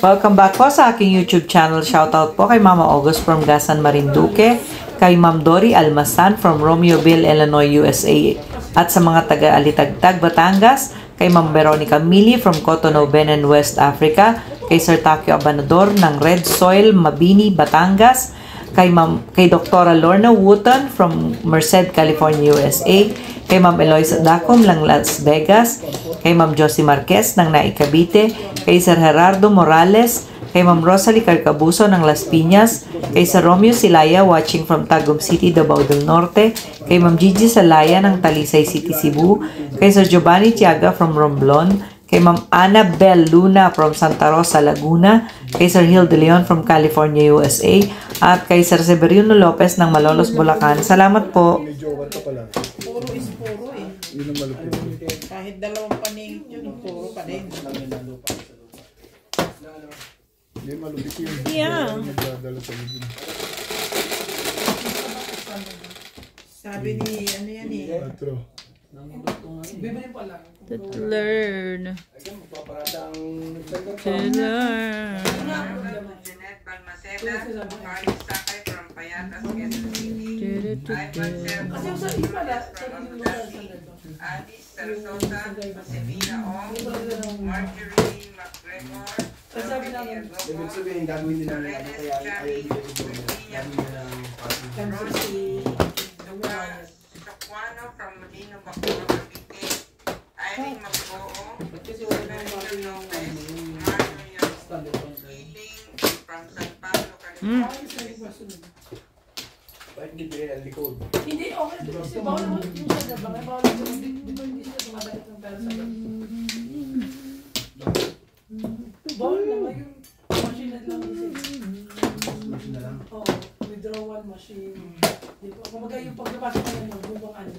Welcome back po sa aking YouTube channel. Shoutout po kay Mama August from Gasan, Marinduque, kay Ma'am Dory Almasan from Romeoville, Illinois, USA, at sa mga taga-Alitagtag, Batangas, kay Ma'am Veronica Mili from Cotonou, Benin, West Africa, kay Sir Takio Abanador ng Red Soil, Mabini, Batangas, kay Dr. Lorna Wooten from Merced, California, USA, kay Ma'am Eloisa Dacom ng Las Vegas, kay Ma'am Josie Marquez ng Naik, Cavite, kay Sir Gerardo Morales, kay Ma'am Rosalie Carcabuso ng Las Piñas, kay Sir Romeo Silaya watching from Tagum City, Davao del Norte, kay Ma'am Gigi Salaya ng Talisay City, Cebu, kay Sir Giovanni Tiaga from Romblon, kay Ma'am Annabel Luna from Santa Rosa, Laguna, kay Sir Hill de Leon from California, USA, at kay Sir Severino Lopez ng Malolos, Bulacan. Salamat po. Puro is puro eh. Yun ang malupit. Kahit dalawang paningit yun, puro pa din. Hindi malupit yun. Yeah. Nagdadala sa libin. Sabi ni, ano yan eh. Patro. To learn. To learn. Jeanette Balmaceda, Carlos Sakay from Payatas, Quezon City. Ivan Servo, Alice Sarasota, Sevilla Ong, Marjorie McGregor, Ibig sabihin, gagawin din namin natin kaya ayaw Rosie Soquano from Molino, Bacoor, Cavite, Irene Magoo, Severino Lopez, Mario Healing from San Pablo, California. Bakit hindi rin ang likod? Hindi, okay. Bawal naman yung sa dabang. Bawal naman. Di ba hindi sila tumabalik ng pera sa dabang? Bawal naman yung machine na lang. Machine na lang? Oo, withdrawal machine. Di ba? Kumaga yung paglabas ka naman, bubang ano.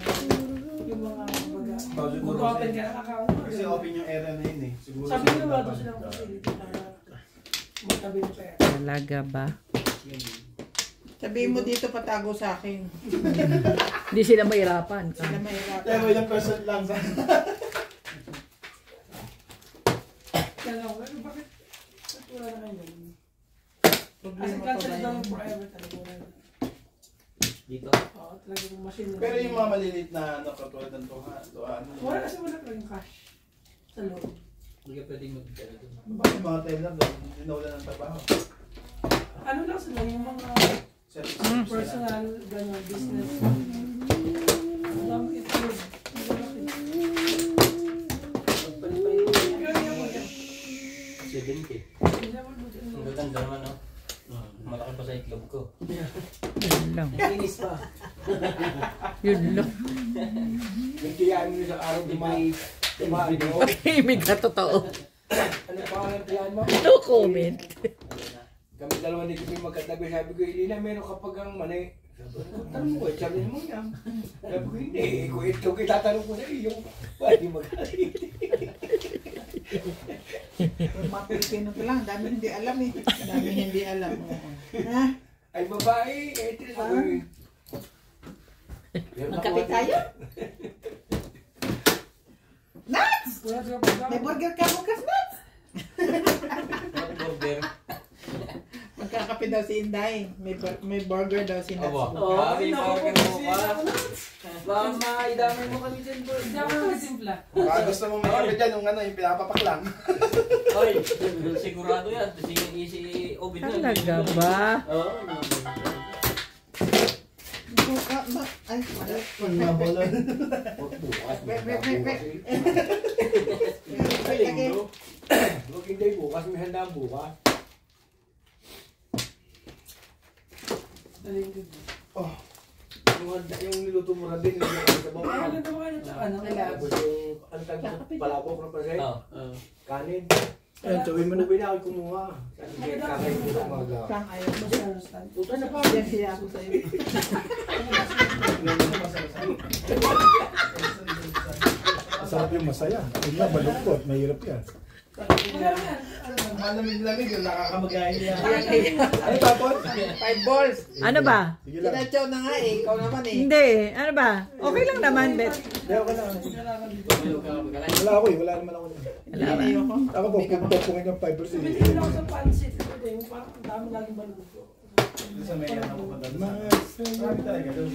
Yung mga kumbaga. Mag-open ka ng account. Kasi open yung area na yun eh. Siguro Sabi nyo ba ito silang facility para magtabi ng pera? Talaga ba? Sabihin mo dito patago sa akin. Hindi sila mahirapan. Sila mahirapan. Pero ilang person lang sa... Kaya lang, bakit wala na kayo? Kasi Problema pa cancel ba daw yun? yung forever talaga. Dito? Oo, talaga yung machine na. Pero yung mga maliliit na ano, katulad ng tuhan. Wala kasi wala pa yung cash sa loob. Hindi ka pwedeng mag-tala doon. Bakit mga time lang doon? Hindi na wala ng trabaho. Ano lang sila, yung mga personal, gano'n, business. Ang itlog. Ang ganda naman, no? Malaki pa sa itlog ko. Yun lang. Kinis pa. Yun lang. Nagtiyaan mo sa araw di may tumahan mo. Pag-ibig ka totoo. Ano pa ang nagtiyaan mo? No comment. Kami dalawa dito may magkatabi. Sabi ko, Ilina, meron kapag ang mani. Tanong ko, sabi mo yan. Sabi ko, hindi. Kung itlog, itatanong ko sa iyo. Pwede magalit. Mga Pilipino ko lang, dami hindi alam eh. Dami hindi alam. Ha? Ay, babae, ito lang. Magkapit tayo? Nuts! May burger ka bukas, Nuts! Burger. Magkakape daw si Inday. May burger daw si Nuts. Oo, may burger mo pa. Baka maidamay mo kami dyan, boy. Hindi ako nagsimpla. Baka gusto mo may kapit dyan, yung ano, yung pinapapak lang. Oy, sigurado yan. Si Obin na. Talaga ba? Oo. Ay, Mga bolon. Huwag hindi bukas, may handa bukas. Oh, yung niluto mo na din, yung Ano daw kayo sa ano? tapos yung palabok na pasay, Oo. kanin. Ayun, tawin mo na. Ubi na ako kumuha. Sabi ko, kakain ko sa umaga. Pang ayaw mo siya. Puto na pa. Yan siya ako sa'yo. Masarap yung masaya. Yun lang, malungkot. Mahirap yan. Malamig-lamig yung nakakamagayin niya. Ano tapon? 5 balls. Ano ba? Sige lang. Sinadyaw na nga eh. Ikaw naman eh. Hindi. Ano ba? Okay lang naman, Bet. Hindi ako lang. Wala ako eh. Wala naman ako. Wala ba? Ayoko. Ako po, pupupungin ng 5%. Tumingin ako sa pansit. Yung parang ang dami laging balot. Sa may ano ko doon. Marami talaga doon.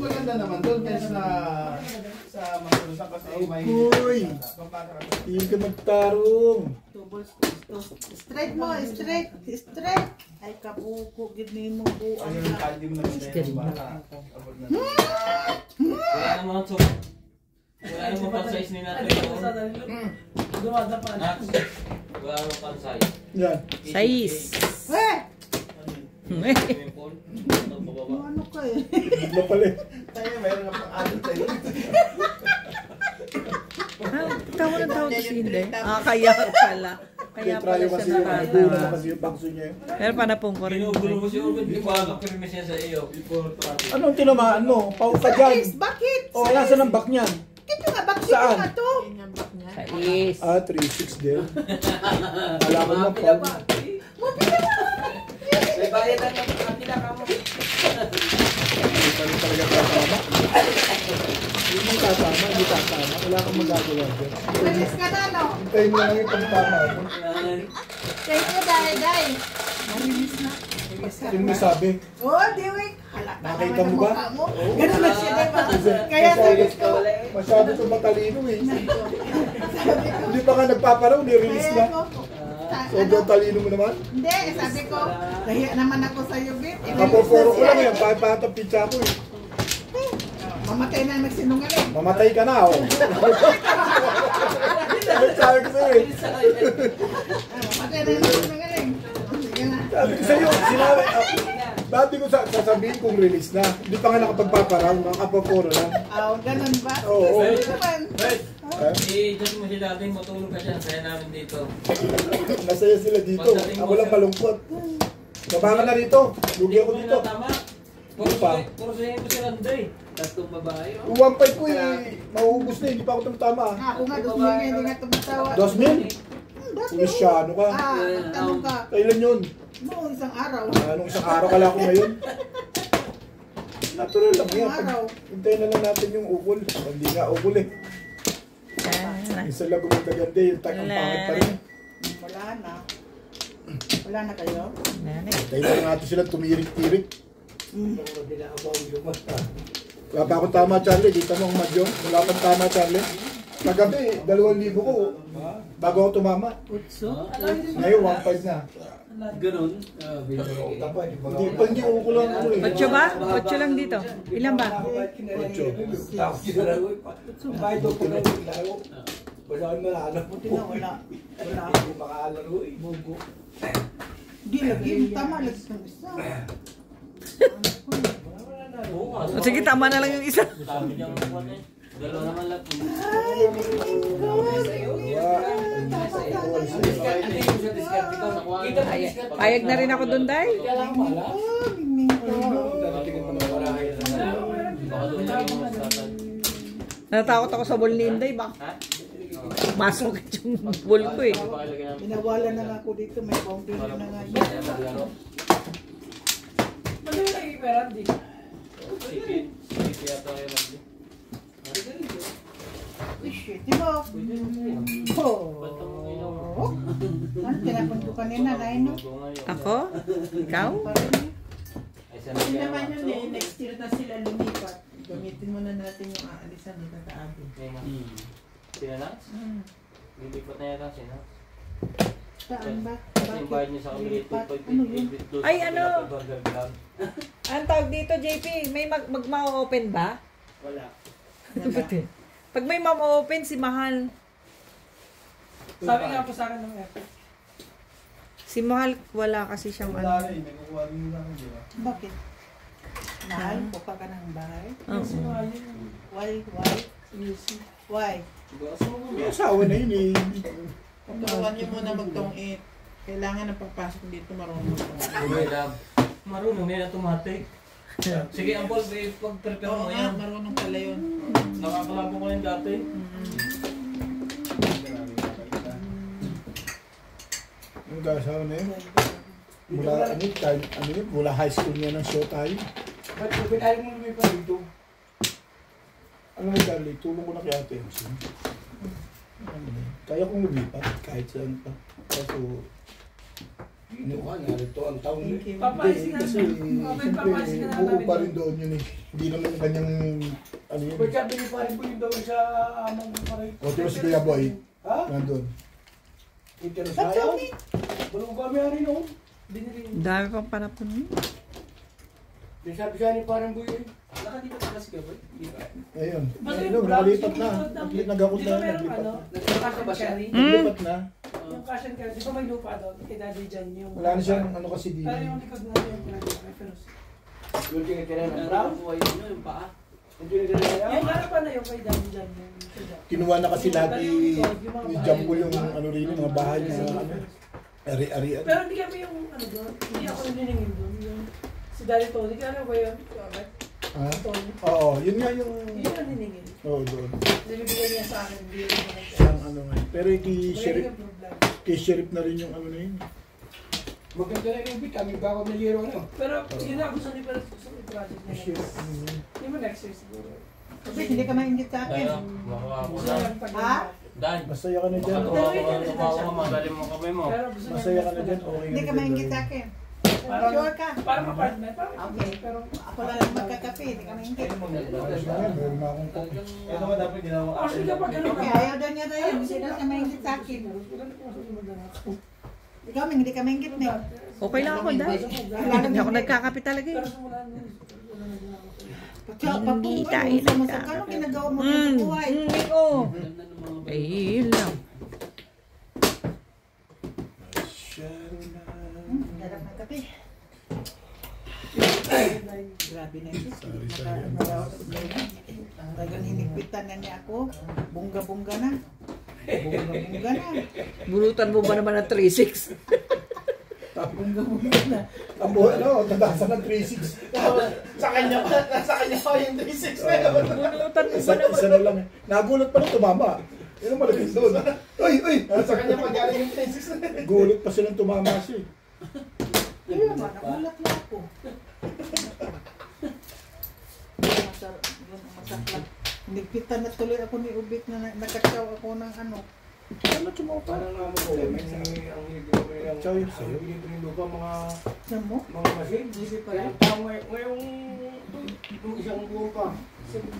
Maganda naman doon kaysa sa Masurusan kasi may... Uy! Hindi ka magtarong. 2 balls. Straight mo. Straight. Straight. Ay kabuko. Gini mo buwan Ayun, na. kaldi mo na siya yung bata. Wala naman so. Wala naman pan-size ni natin ito. Dumadapan. Nax. Wala naman pan-size. Yan. Sais. Eh! Swimming pool. Ito pababa. Ano ka eh? Bigla pala eh. Tayo, mayroon nga pang adult tayo. Tawa na tawa si Hindi. Kaya pala. Kaya pala Trayo siya kasi yung nakatawa. dulo na kasi yung bangso niya. Pero panapong ko rin. Ginugulo mo si Urban. Di ba nakakirmis niya sa iyo? Anong tinamaan mo? Pau ka dyan. Bakit? O, nasa ng back niyan? Ito nga. Bakit Saan? nga to? Sais. 3-6 din. Alam mo pau. May bayadan ng kanila ka mo. Hindi pa rin talaga tatama. Hindi tatama, hindi tatama. Wala kang magagawa dyan. Release ka na, no? Hintayin mo lang yung pagtama. Thank you, Day. Marilis na. Sino may sabi? Oh, Dewey. Halata Nakita naman mo ang ba? mukha mo. Ganun na siya, diba? Kaya sabi ko, Masyado ito matalino eh. Hindi pa nga nagpaparaw, ni-release na. Sobrang talino mo naman. Hindi, sabi ko, nahiya naman ako sa iyo, Bit. Kapoporo ko lang yan, pahatang pizza ko eh. Mamatay na ang nagsinungaling. Mamatay ka na, oh. Sabi ko sa'yo eh. Mamatay na ang nagsinungaling. Sige na. Sabi ko sa'yo, sinabi, dati ko sasabihin kung release na. Hindi pa nga nakapagpaparaw, mga kapoporo lang. Oh, ganun ba? Oo. Sige naman. I-just mo si dating matulog ka dyan. Saya namin dito. Masaya sila dito. Ako lang malungkot. Baba ka na rito. Lugi ako dito. Tama. Ano pa? Puro sa mo si Randay. Tatlong babae. Yung 1.5 ko eh, mauubos na, hindi pa ako tumatama. Ako nga, 2,000 hindi nga tumatawa. 2,000? Pulisyano ka. Tanong ka. Kailan yun? Noong isang araw. Anong isang araw kala ko ngayon? Natural lang yan. Isang araw. Hintayin na lang natin yung ukol. Hindi nga ukol eh. Isa lang gumagaganda yung takang pangit pa rin. Wala na. Wala na kayo? Hintayin na lang natin sila tumirik-tirik. Wala pa akong tama, Charlie. Dito mo ang madyong. Wala pang tama, Charlie. Kagabi, 2,000 ko. Bago ako tumama. Ngayon, 1.5 na. Ganun. Hindi ko lang ako eh. 8 ba? 8 lang dito. Ilan ba? 8. Kahit ito po na naglaro. Basahan mo na alam mo. Buti na wala. Wala. Hindi makaalaro eh. Hindi lagi. Tama lagi ng isa. O sige, tama na lang yung isa. Sabi niyang kuwan eh. Dalawa naman lang. Ay, my God. Payag na rin ako doon, Day. Oh, Miming ko. Baka doon na yung mga tatay. Natakot ako sa ball ni Inday. Baka masok yung ball ko eh. Pinawala na nga ako dito. May boundary na nga yun. Madali na yung pera, di. Sige yata kayo Randy. Uy, shit. Diba? Oh. Ano, tinapon ko kanina, Naino? Ako? Ikaw? Ay, sana Hindi kaya naman yun eh. Next year na sila lumipat. Gamitin muna natin yung aalisan dito sa atin. Sina Nax? Lilipat na yata sina. Saan ba? Kasi yung bayad niya sa kabili Lipat? 2.8. Ano yun? Ay, ano? Ang tawag dito, JP, may mag-ma-open ba? Wala. Pag may ma-open, si Mahal. Sabi nga po sa akin ng F. Si Mahal, wala kasi siyang Wala ano. rin, may kukuha rin lang, di ba? Bakit? Mahal, pupa ka ng bahay? Kasi Oo. nga yun. Why? Why? May asawa na yun eh. Turuan niyo muna magtong-it. Kailangan ng pagpasok dito marunong magtong-it. Marunong yan automatic. Sige, ang ball, pag-prepare Oo mo nga, yan. marunong pala yun. Nakakalabo ko yan dati. Yung kasawa na yun. Mula, mula high school niya ng show tayo. Ba't pinayag mo lumipat dito? Ano mo, Charlie, tulong ko na kay Ate Emsin. Kaya kong lumipat, kahit saan pa. Kaso, Dito ka, narito ang taon na. Papaisin na kasi siyempre, buo pa rin doon yun eh. Hindi naman kanyang, ano yun. Ba't sabi ni parin po yung daw sa amang parin? O, diba si Kuya Boy, Ha? nandun. Interes na yun? Balong kami rin noon. Dami pang panapon mo. Di sabi siya ni parin po yun. Nakadito ka kasi Gaboy? Hindi ba? Ayun, Basta ayun, yung nakalipat vlogs, na. yung Nagakot Dito na, meron naglipat ano? na. Nagkakasya ba siya? Naglipat na. Yung cash and carry. Di ba may lupa doon? Kay Daddy Jan yung... Wala na siyang ano kasi di. Pero yung likod na yung reference. Yung tinitira ng brown. Yung paa. Yung tinitira na Yung harapan na yung kay Daddy Jan. Kinuha na kasi lahat ni Jumbo yung ano rin, yung mga bahay na ano. Ari-arian. Pero hindi kami yung ano doon. Hindi ako niningin doon. Yung si Daddy Tony. Kaya ano ba yun? Ha? Tony. Oo, yun nga yung... Yun ang niningin. Oo, doon. Nilibigay niya sa akin. Hindi yun yung Siyang ano nga. Pero kay Sheriff, Wala yung problema. kay Sheriff na rin yung ano na yun. Maganda na yung bit, kami ba ako na liro ano? Pero yun na gusto ni gusto ni project na yun. Sheriff. Hindi mo next year siguro. Kasi hindi ka maingit sa akin. Kaya, makuha ko Gusto na. niya pag Ha? Dan, Masaya ka na dyan. makuha ko na tumawa ka, magaling mo kamay mo. Pero gusto niya. Masaya ka na dyan. Okay Hindi na ka dyan, maingit sa Loy. akin. Parang Sure ka. Parang apartment. Parang Okay. Pero Ako lang magkakape, hindi ka maingit. Ayos na yan, meron na akong kopi. Ito ba dapat ginawa? actually kapag ano Okay, ayaw daw niya tayo. Hindi daw siya maingit sa akin. Ikaw, hindi ka maingit na. Okay lang ako, Dad. Hindi ako nagkakape talaga eh. Pero simula nun, wala na din ako. Hindi tayo nagkakape. Anong ginagawa mo sa buhay? Oo. Eh, yun lang. Darap ng kape. Grabe na ito. Talagang hinigpitan na niya ako. Bungga-bungga na. Bungga-bungga na. Bulutan mo ba naman ng 3-6? Bungga-bungga na. Ang buhay, ano, tatasan ng 3-6. Sa kanya pa yung 3-6 na yun. Bulutan mo ba Isa naman? na lang. Nagulat pa nung tumama. Yun ang malagay doon. Uy! Sa kanya pa galing yung 3-6 na yun. Gulat pa silang tumama siya eh. Kaya nga, nagulat na ako. Masaklat. Hinigpitan na tuloy ako ni Ubit na nakatsaw ako ng ano. Ano sumupa? Parang naman ko, ang hindi ko rin ang Chow yun sa'yo. hindi rin lupa Saan mo? mga masin. Hindi pa Kaya rin. tao ngayong isang buwan pa.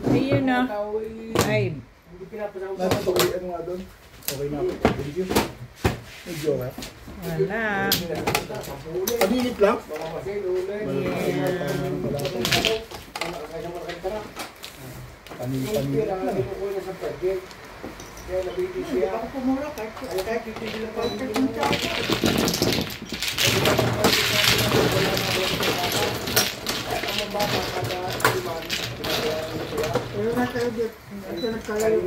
Ayun na. Mga tao ay Ay, hindi pinapasama Nasa okay, ano nga doon? Okay na ako. Thank you. Medyo ha. wala. Panilit lang. Mga masin, ulay. Panilit lang. Kaya nabiti Hindi siya. pa ako pumura kahit titigil ako. Kahit yung tao. Pero na tayo dito. Ito nagkalayo.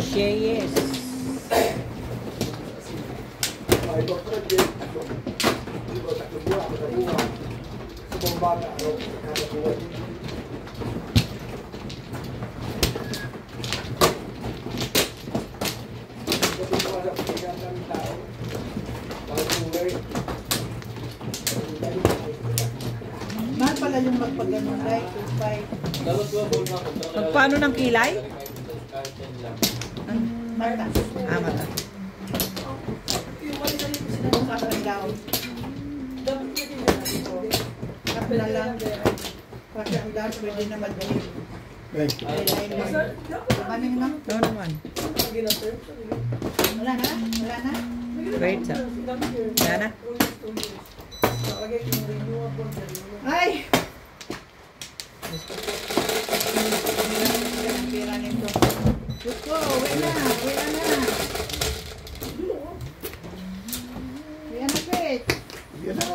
Siya yes. Mahal pala yung magpagano like, goodbye. Dapat ba, bol na ako. Magpaano ng kilay? Kahit yan lang. Mata. Ah, mata. Yung mali na yung sila Kung ano ang down. dapat pwede na. Kape na lang. Kasi ang down pwede na mag-give. Thank you. Basta, dapat Maning na. Oo naman. mag-ginapir. Wala na? Wala na? Wait, sa. Wala na? Nakalagay yung renewal po. Ay! Ang pira nito. Gusto, uwi na. Uwi na na. Uwi na, Pete. Yan na.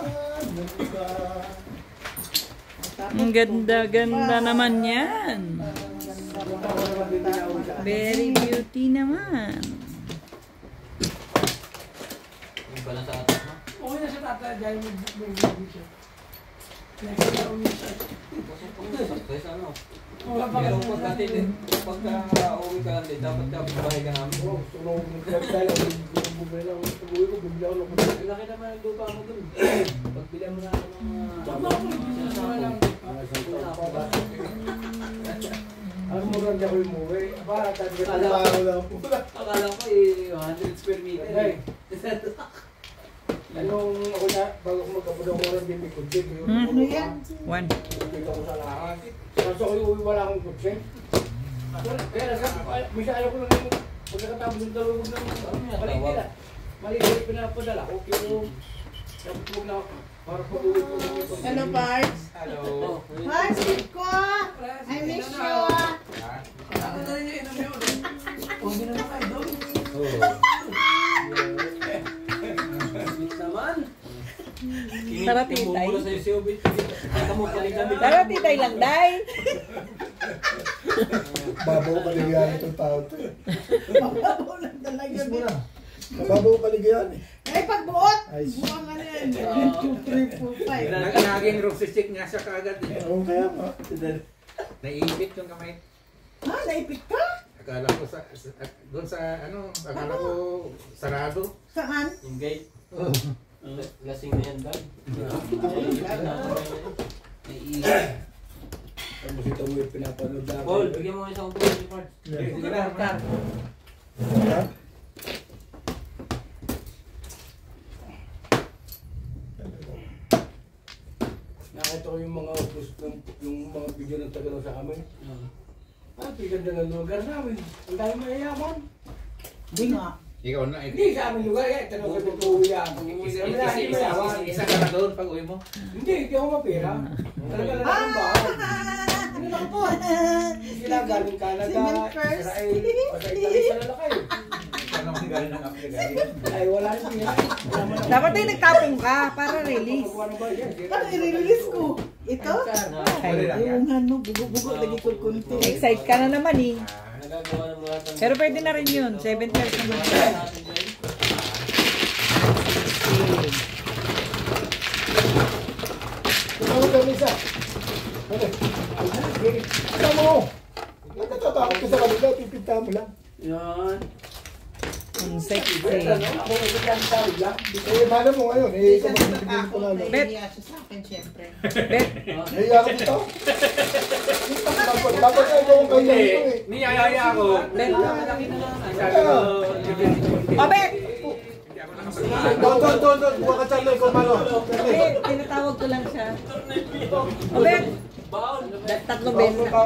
Ang ganda-ganda naman yan. Very beauty naman. Yung pala sa atas mo. Okay na siya tatay dahil may video siya. Next na uwi siya. Kasi ano? Pero pagka uwi ka lang din, dapat ka bahay ka namin. Oo, gusto ko mag-tayo. Bumili lang ako sa buhay ko, bumili ako ng kundi. Laki naman ang lupa mo dun. Pagbilang mo na ako ng Ang murang di ako umuwi. Aba, tabi ka Akala ko- lang po. Akala ko 100 square meter. Ay. Anong ako na, bago ko magkapod ako rin din may kundi. Ano yan? 1. Dito ako sa lahat. Kaso ko yung wala akong kutsi. Kaya nasa, minsan ayaw ko lang yung pagkakatapos ng dalawang ng maliit na. Maliit pinapadala ko. Pero, dapat huwag na ako. Para pag-uwi ko lang yung Hello, Parts. Hello. Parts, ko! I miss you! Huwag na naman kayo doon. Naman. Tara, titay. Mula sa'yo si Obit. Kaya mo paligami. Tara, titay lang, day. Babaw kaligayan itong tao to. Mababaw lang talaga. Kiss mo na. Mababaw kaligayan eh. Eh, pagbuot! Ay, Buwang ano yan. 1, 2, 3, 4, 5. Naging roxy stick nga siya kaagad eh. oo kaya nga. Naiipit yung kamay. Ha? Naipit ka? Akala ko doon sa akala ko sarado. Saan? Yung gate. Lasing na yan, dad. Tapos ito mo yung pinapanood namin. Paul, bigyan mo isang upuan si Parts. Sige na. Ha? Nakita ko yung mga post yung mga video ng Tagalaw sa amin. Ah, piganda ng lugar namin. Ang dami mayayaman. Hindi nga. Ikaw na. Hindi sa aming lugar, eh. Tanong ko kung tuwi ako. Isa ka na doon pag uwi mo. Hindi ako mapera. Talaga lang akong bahay. Ano lang po? Sila galing Canada, Cement first. Israel, sa Italy sa lalakay. Ano ang galing ng Africa? Ay, wala rin pera. Dapat ay nagtapong ka para release. Paano i-release ko? Ito? Ay, Yung ano, bugo-bugo, lagi ko kunti. excite ka na naman eh. Nagagawa ng mga tang- Pero pwede na rin yun. 7 years naman. Tumawag kami isa. Ano? Ano mo? Nagkatatakot ka sa kanila, pipinta mo lang. Yan. Ang sexy. Ako, ibigyan sa lang. Eh, mana mo ngayon, eh, ikaw magbibigyan ko lang. Bet. Nahiya siya sa akin, syempre. Bet. Nahiya ka dito? Dapat na ikaw ang kanya ito eh. Niyayaya ako. Bet. Sabi ko, O, Bet! Doon, buka ka Charlie, ikaw malo. Bet, tinatawag ko lang siya. O, Bet! Tatlong beses na.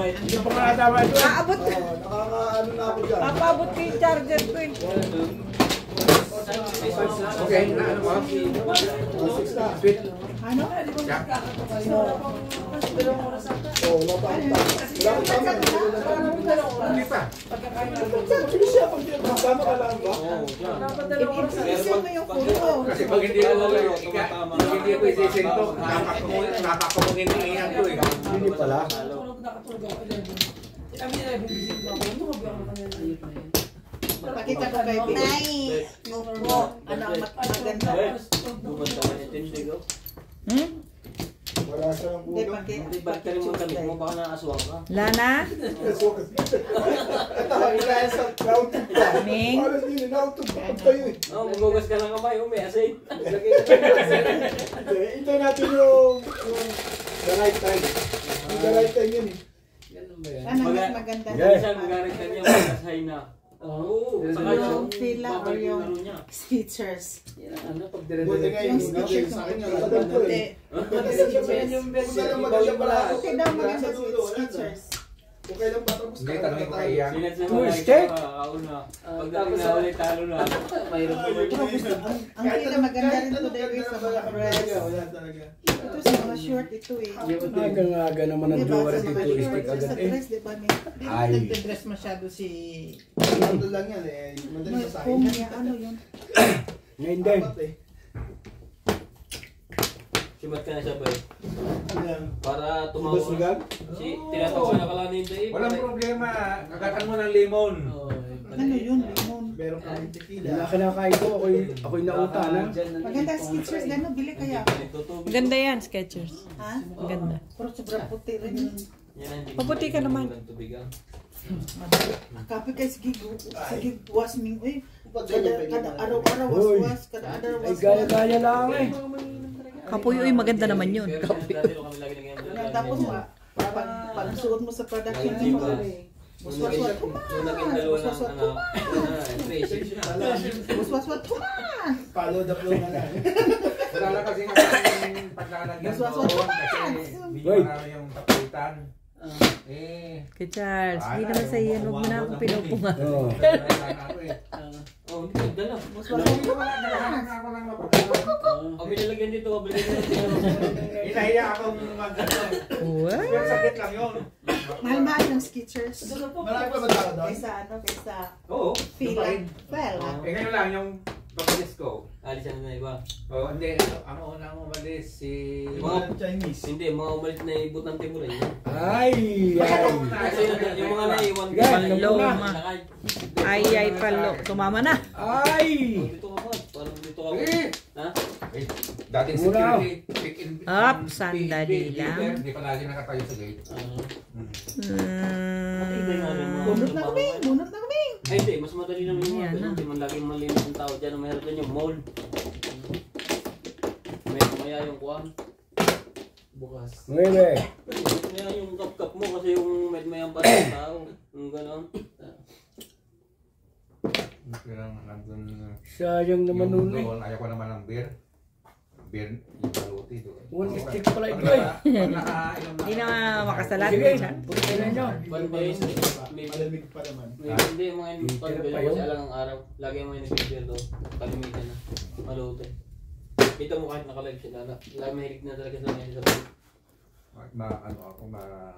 Hindi pa nga natama ito eh. Aabot ko. Nakakaano na ako dyan. Papaabot ko yung charger ko eh. okay, na ano mo? Six na. Sweet. Ano? Oo, wala pa akong tama. Wala akong tama. Hindi pa. Sige siya, pag kasama ka lang ba? I-introduce mo yung photo. Kasi pag hindi ko isisento, napapamungin ng iyan ko eh. Hindi pala. Nakatulog ako. Kami nila, bibisip ko ako. Ano ba ako kanina? Pakita ko kay Bill. Opo. Ano ang maganda? Hmm? Wala siyang Hindi, ulo. Hindi, ba't ka rin mo kami? Mo baka nakaswak ka? Lana? Ito, kaya sa nautog ka. Ming? Parang hindi, nautog ka kayo eh. Oo, magugas ka ng kamay. May asin. Hindi, hintay natin yung the right time. Yung the right time yun eh. Ganun ba yan? Ano mas maganda? Minsan magarit ka niya, magkasay na. Oo, saka Yung fila or babalik yung laro niya. sketchers. Yan ang ano, pag Buti nga Yung yung sketchers sa ng akin, puti. nakagal ko eh. yung version. Kung maganda pala ako, Okay daw maganda sa si dulo, wala na. sketchers. Kung kailan patapos Hindi, tanongin ko kay Ian. Sinat sa Two mga step. una. Pagdating na ulit, talo na. Mayroon pa ba? Ang fila maganda rin to dahil sa mga breasts. Wala talaga. Ito sa mga short ito eh. Aga naman ang Diba jowa sa rin mga dito, short istik sa agad eh. dress, diba ni? Ay. Nagdadress masyado si... Ano lang yan eh. Madali May sa foam akin. niya, ano yun? Ngayon din. Apat eh. Simat ka na siya ba? Ano yan? Para Ibas tumawa. lugar? Si, tinatawa na kala ni Dave. Walang problema. Kakatan mo ng lemon. Ano yun? Limon. Meron kami Hindi tequila. na kinakain ko, ako'y nauta na. Maganda ang sketchers, gano'n, bili kaya. Maganda yan, Skechers. Ha? Maganda. Pero sobrang puti rin yun. Mabuti ka naman. Kape kay sige wasming. Uy, kada araw-araw was. Kada araw Ay, was. gaya-gaya lang eh. Kapoy, uy, maganda naman yun. Tapos pag suot mo sa production mo, waswaswat tuman. Waswaswat tuman. Follow the flow na lang. Wala na kasi ang paglalagyan doon kasi video namin yung taputan. Kay Charles, hindi naman sa iyan. Huwag mo na akong pinupunga. Oo. Hindi dala. Waswaswat tuman. Ang binilagyan dito, Inahiya akong mag-ano. What? Pero sakit lang yun. Mahal-mahal ng Skechers. Marami pa ba tao doon? Kaysa Oo. feel like, well, Ngayon lang yung pag-alis ko. alisan na iba. Oh, hindi. Ang unang umalis si... Mga Chinese. Hindi, mga umalit na ibot ng timur eh. Ay, ay. Kasi yung mga naiwan ko. Palo, ma. Ay, palo. Tumama na. Ay! Dito ka pa. Parang dito ka pa. Ha? Dating Mura. security. Pick-in. Up, sandali lang. Hindi pa natin nakatayo sa gate. bunot na kami. Ay, hindi. Mas madali naman yung Yan mga na. hindi man laging malinis ang tao dyan. Mayroon din yung mold. Maya yung kuwan. Bukas. Nueve. Maya yung kap-kap mo kasi yung medmayang pa ng tao. Yung gano'n. Pero nandun... Sayang naman nun eh. Doon, ayaw ko naman ng beer. Beer, yung baluti doon. One stick pala ito eh. Hindi na makasalat. Sige, punta na nyo. Malamig pa naman. Hindi, mga yung pag-beer kasi alang ang araw. Lagi mo yung nag-beer doon. Kalimitan na. Maluti. Kita mo kahit naka-live siya lala. Lagi mahilig na talaga sa mga sa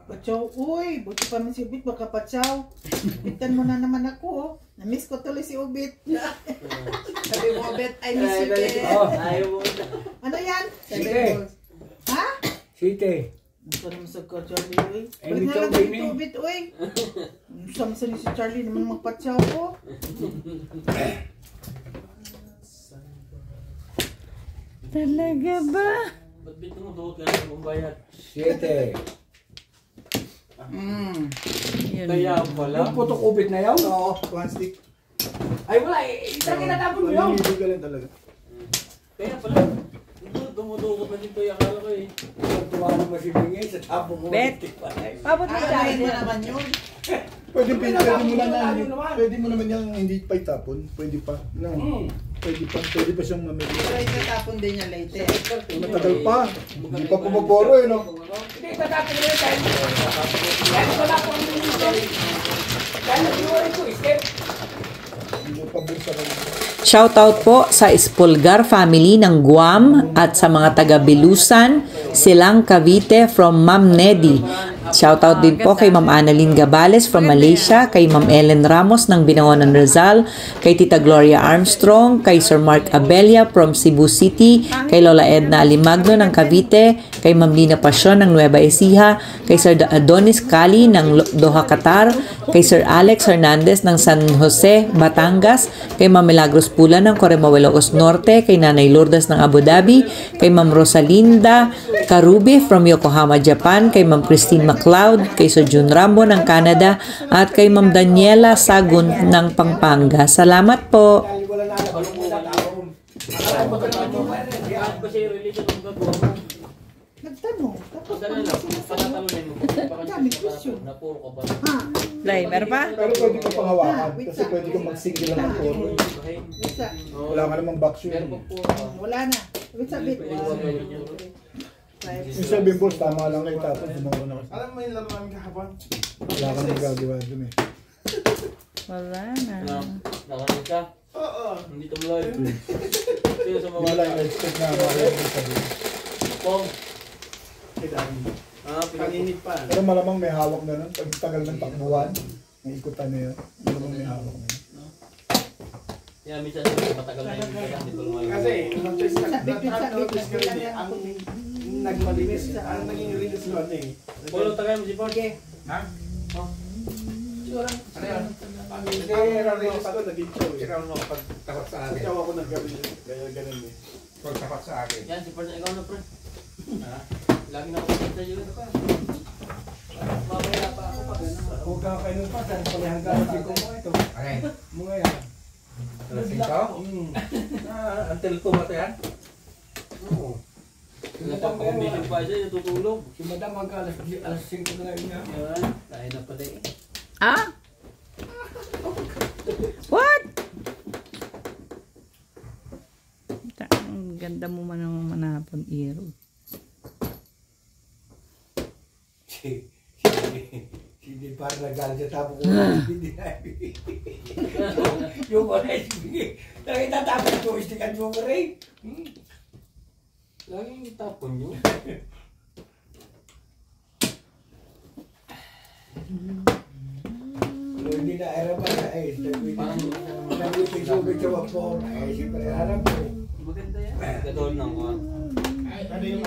Pachaw, uy, buti pa man si Ubit, baka pachaw. Bitan mo na naman ako, oh. Na-miss ko tuloy si Ubit. Sabi mo, Ubit, I miss you, Ubit. Ayaw mo na. Ano yan? Sige. Ha? Site. Gusto naman sa ko, Charlie, uy. Ay, Balik na bitaw lang din dito, eh. Ubit, uy. Sama sa ni si Charlie naman magpachaw ko. Talaga ba? Ba't dito mo suot ka ng bumbayat? Site. Yun. Kaya pala. Yung putok-ubit na yaw? Oo, one stick. Ay wala eh. Isang kinatapon mo yaw. Malamig ka lang talaga. Kaya pala. Dumudukot na dito yung akala ko eh. Tuwa mo si Bingay sa tapo mo. Bet. Pabot na Aalahin mo siya. naman yun. Pwede mo naman yung hindi pa itapon. Pwede pa. No. Pwede pa siyang mamili. Pero itatapon din niya later. Matagal pa. Hindi pa pumaporo eh, no? Hindi, tatapon mo yung time. Kaya wala ko ang minsan. Kaya nag-iwari ko, step. Hindi pa bulsa ka. Shoutout po sa Espulgar family ng Guam at sa mga taga-Bilusan, Silang Cavite from Ma'am Nedi. Shoutout din po kay Ma'am Annalyn Gabales from Malaysia, kay Ma'am Ellen Ramos ng Binangonan Rizal, kay Tita Gloria Armstrong, kay Sir Mark Abella from Cebu City, kay Lola Edna Alimagno ng Cavite, kay Ma'am Lina Pasyon ng Nueva Ecija, kay Sir Adonis Cali ng Doha, Qatar, kay Sir Alex Hernandez ng San Jose, Batangas, kay Ma'am Milagros Pula ng Coremoa, Ilocos Norte, kay Nanay Lourdes ng Abu Dhabi, kay Ma'am Rosalinda Karubi from Yokohama, Japan, kay Ma'am Christine MacLeod, kay Sir Jun Rambo ng Canada, at kay Ma'am Daniela Sagun ng Pampanga. Salamat po! Wala na alam. Ano mo na taon? Akala mo Kasi religion ang gagawa mo. Nagtanong. Tapos Ang ganun lang. Patatalunin mo. Baka Dami question. na puro ka pa. Ha? Play, meron pa? Pero pwede ka panghawakan. Kasi pwede kang mag-single lang ng poro. Isa. Wala ka namang box Meron yun. pa puro. Wala na. Wait a bit. Pwede mo gagawin yun. Yung 7 balls, tama lang kayo tapos sumunod na kasi. Alam mo yung laro namin kahapon? Wala ka nang gagawa dun eh. Wala na. Nakanig ka? Oo. Hindi tumuloy. Sino sa mga Wala yung expect na makakita. Pong. Paninit pa. Pero malamang may hawak na nun. Pag tagal ng takbuhan, may ikutan na yun. Malamang may hawak na yun. Yan, minsan matagal na yung kaya hindi tulumayo. Kasi, notice ka Sabit. rin eh, ang nagmalinis, ang naging release ko ano eh. Polo, tagay mo si Pong. Ha? Ano yan? Hindi, release ko, naging show eh. Ikaw mo, pag takot sa akin. Ikaw ako nag-release, kaya ganun eh. Pag takot sa akin. Yan, si Pong, ikaw na, Pong. Lagi na ako sa iyo. magkakainom pa, dahil pala hanggang alas 5 mga ito. Okay. Mga yan. Alas 5? Until 2 ba ito yan? Oo. Nagpapakumbisyon pa siya, natutulog. Si Madam hanggang alas 5 na ngayon niya. Yan, tayo na pala eh. Ah? What? Ang ganda mo man ng manapon, Iro. Hindi parang nagalit siya tapos ko hindi na. Yung wala sige. Nakita tapos ko istikan mo ko rin. Laging itapon nyo. Pero hindi na era pa na eh. Nagwitig ko sa po. Eh, siyempre harap ko. Maganda yan. Katol ng kuha. Ano yung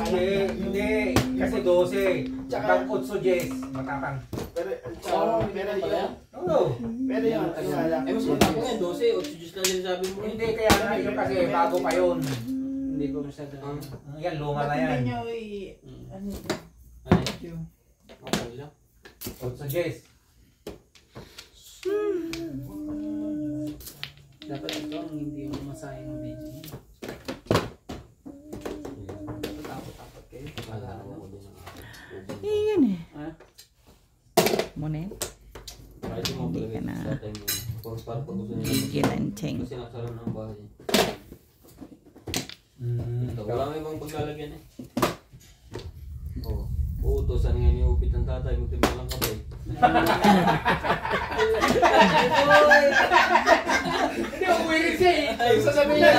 hindi. Kasi 12. Tsaka 8 Jess. Matapang. Pero yan? Oo. Pero yan, eh mas matapang yan, 12, 8 juice lang din sabi mo. Hindi kaya na yun kasi bago pa yun. Hindi ko masyado. Yan, luma na Ba't yan. hindi nyo ano? Ano? Okay lang. 8 Jess. Dapat ito ang hindi yung masayang ng video niya. Takot-takot kayo. Kailangan mo din ang Iyan eh. Ha? Muna eh. Kahit yung mga Hindi ka na. sa time mo. Para pag gusto nila. Vigilanteng. Kasi nakasaroon ng bahay. Ito, wala may ibang paglalagyan eh. Oo. Uutosan nga niyo upit ng tatay, magtimbang lang kapay. Hindi ako wirid siya eh. Sasabihin niya.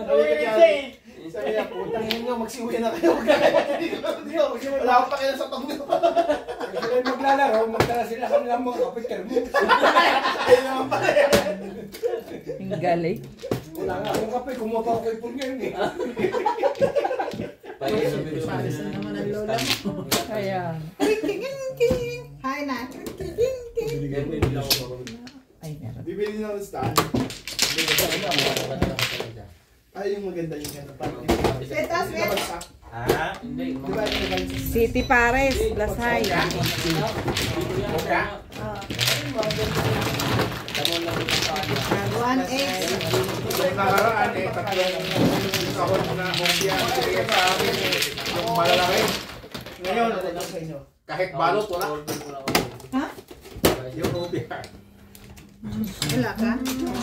Wirid siya eh. Sabi niya, putang ina nyo, magsiuwi na kayo. Wala akong pakialam sa pagno. Sila maglalaro, magdala sila kanilang mga kapiter mo. Ayun naman pala. Ang galing. Wala nga akong kape, kumuha pa ako kay Paul ngayon eh. Paris na naman ang lola mo. Kaya. Hi na. Ay, meron. Bibili na ng stand. Ay, yung maganda yung gano'n. Sweet us, sweet. Ha? Hindi. Di ba yung magaling sa City Pares, Lasay. One egg. Yung nakaraan eh, tatlong kahon na mungkya ang binigay sa amin eh. Yung malalaki. Ngayon, sa inyo? kahit balot wala. Ha? Yung rupia. Wala ka?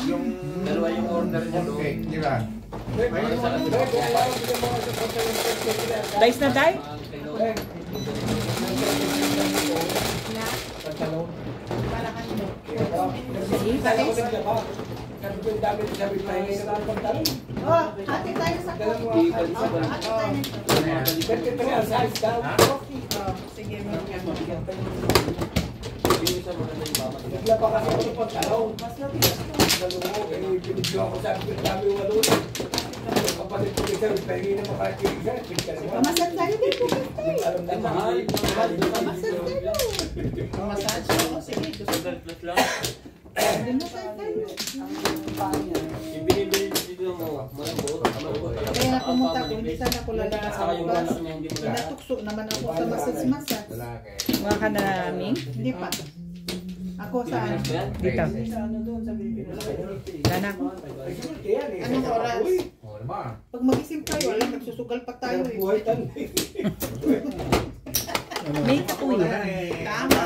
Yung Dalawa yung order niya doon. okay, di ba? Dice na die? Wala ka nito. Oh, ate tayo sa coffee. Ate tayo nito. Oh, sige, Binisan mo na yung mama. Naglaba kasi ako ng pagkalaw. Dalawa, eh, pinigyo ako sa akin, dami yung malun. Kapatid ko isa, pahingin na makakilig siya, pinigyan mo. Pamasan tayo dito. Alam na Mahal. Pamasan tayo. Pamasan tayo. Sige, gusto. Plus lang. Pamasan tayo. Yung binibili dito mo, malang buot. Kaya na pumunta ko, hindi sana ko lalala sa Saka yung bukas. anak niya hindi mo na. Natukso naman ako sa masas-masas. Mga ka na, Ming? Hindi pa. Ako saan? Dito. Sana ako. Anong oras? Oo naman. Pag magising tayo, alam, nagsusugal pa tayo eh. May kuya. Tama.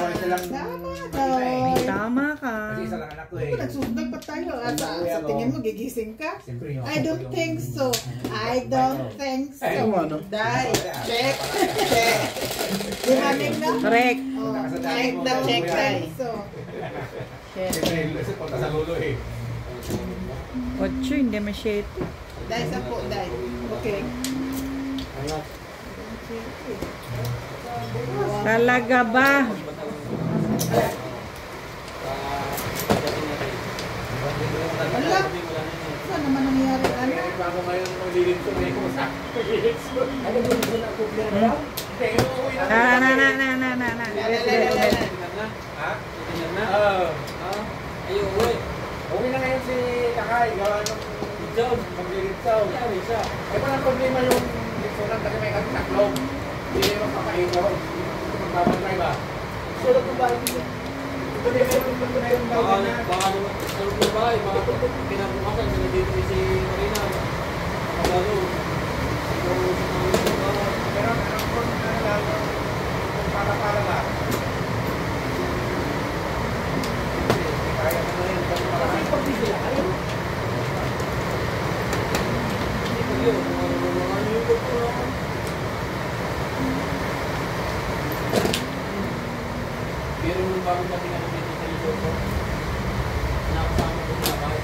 Tama May daw. tama ka. Kasi isa lang anak ko eh. Nagsusugal pa tayo. Sa tingin mo, gigising ka? Siyempre yung I don't think so. I don't think so. ano? Die. Check. Check. Di ba, Nick, no? Correct. Oh, check the check, die. So, Siyempre, kasi punta sa lulo eh. 8, hindi masyete. die sa po, die. Okay. Talaga ba? Wala. Saan naman nangyari? Ano? Bago ngayon maglilim ko, may kumusta. Ano ba yung na kubler na? Hindi, yung uuwi na. Na. Ha? Tingnan na. Oo. Ayun, uwi. Uwi na ngayon si Takay, gawa nung Jones. maglilitsaw. Ayun, siya. Eh, walang problema yung litsunan kasi may tatlong. Hindi naman kakain ko. Magpapantay ba? Sulat ng bahay nila. Baka naman, sa loob ng bahay, baka kinabukasan, dito si Marina. Lalo. Pero kung para ba? Kaya mo rin. Kasi pag di sila kayo. Pero nung bago pati nga namin sa ito ko, nakasama ko sa bahay.